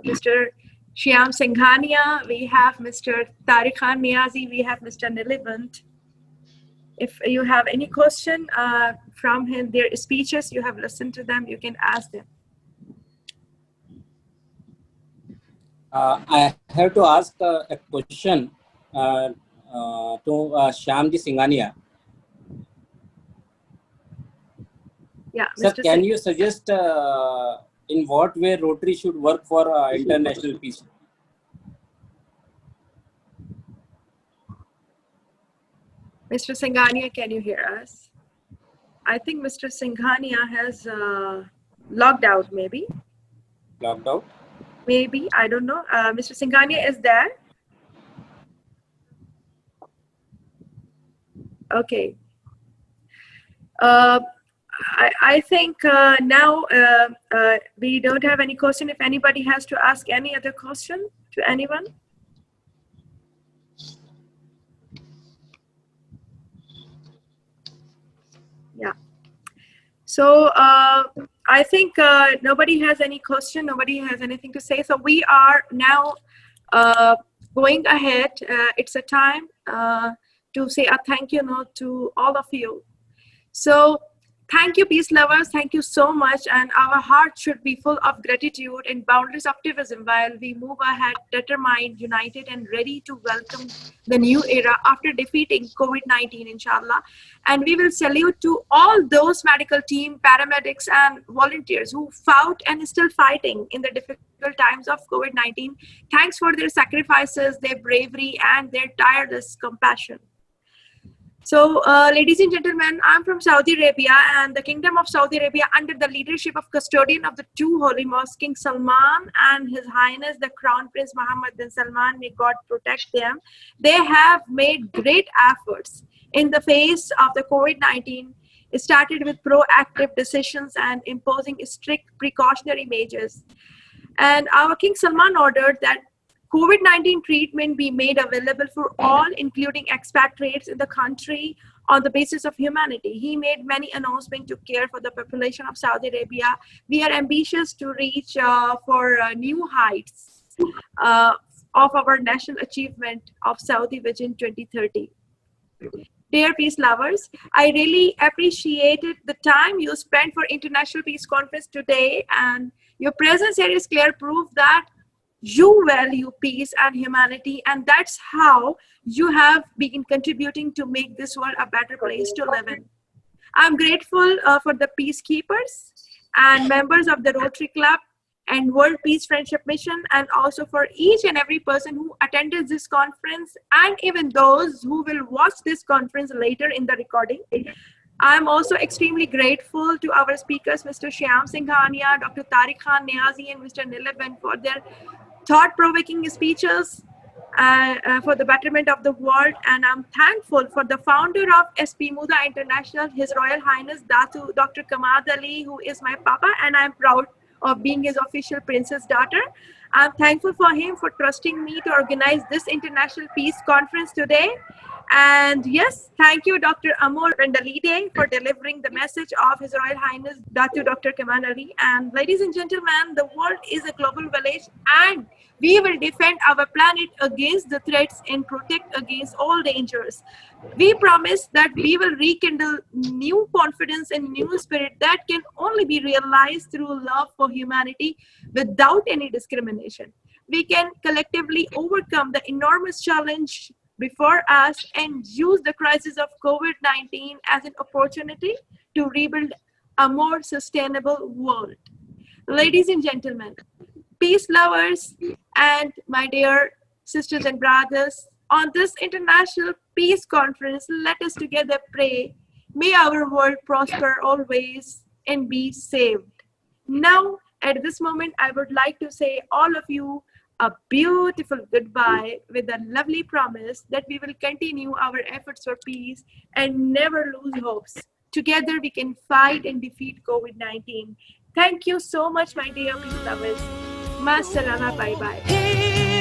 Mr. Shyam Singhania, we have Mr. Tariq Khan Niazi, we have Mr. Niliband. If you have any question from their speeches, you have listened to them, you can ask them. I have to ask a question to Shyamji Singhania. Yeah, Sir, Mr. can Singh. you suggest in what way Rotary should work for international peace? Mr. Singhania, can you hear us? I think Mr. Singhania has logged out, maybe. Logged out? Maybe, I don't know. Mr. Singhania is there? Okay. I think now we don't have any question. If anybody has to ask any other question to anyone. Yeah. So I think nobody has any question. Nobody has anything to say. So we are now going ahead. It's a time to say a thank you note to all of you. So thank you, peace lovers. Thank you so much. And our hearts should be full of gratitude and boundless optimism while we move ahead, determined, united, and ready to welcome the new era after defeating COVID-19, inshallah. And we will salute to all those medical team, paramedics, and volunteers who fought and is still fighting in the difficult times of COVID-19. Thanks for their sacrifices, their bravery, and their tireless compassion. So, ladies and gentlemen, I'm from Saudi Arabia, and the Kingdom of Saudi Arabia, under the leadership of custodian of the two holy mosques, King Salman and His Highness the Crown Prince Mohammed bin Salman, may God protect them. They have made great efforts in the face of the COVID-19. It started with proactive decisions and imposing strict precautionary measures. And our King Salman ordered that COVID-19 treatment be made available for all, including expatriates in the country, on the basis of humanity. He made many announcements to care for the population of Saudi Arabia. We are ambitious to reach for new heights of our national achievement of Saudi Vision 2030. Dear peace lovers, I really appreciated the time you spent for International Peace Conference today, and your presence here is clear proof that you value peace and humanity, and that's how you have been contributing to make this world a better place to live in. I'm grateful for the peacekeepers and members of the Rotary Club and World Peace Friendship Mission, and also for each and every person who attended this conference, and even those who will watch this conference later in the recording. I'm also extremely grateful to our speakers, Mr. Shyam Singhania, Dr. Tariq Khan Niazi, and Mr. Nileben for their thought-provoking speeches for the betterment of the world. And I'm thankful for the founder of SPMUDA International, His Royal Highness Dr. Kamad Ali, who is my papa, and I'm proud of being his official princess daughter. I'm thankful for him for trusting me to organize this International Peace Conference today. And yes, thank you, Dr. Amor Rendalide, for delivering the message of His Royal Highness Dr. Kamal Ali. And ladies and gentlemen, the world is a global village, and we will defend our planet against the threats and protect against all dangers. We promise that we will rekindle new confidence and new spirit that can only be realized through love for humanity without any discrimination. We can collectively overcome the enormous challenge before us and use the crisis of COVID-19 as an opportunity to rebuild a more sustainable world. Ladies and gentlemen, peace lovers, and my dear sisters and brothers, on this International Peace Conference, let us together pray. May our world prosper always and be saved. Now, at this moment, I would like to say all of you a beautiful goodbye with a lovely promise that we will continue our efforts for peace and never lose hopes. Together we can fight and defeat COVID-19. Thank you so much, my dear peace lovers. Ma salama, bye bye.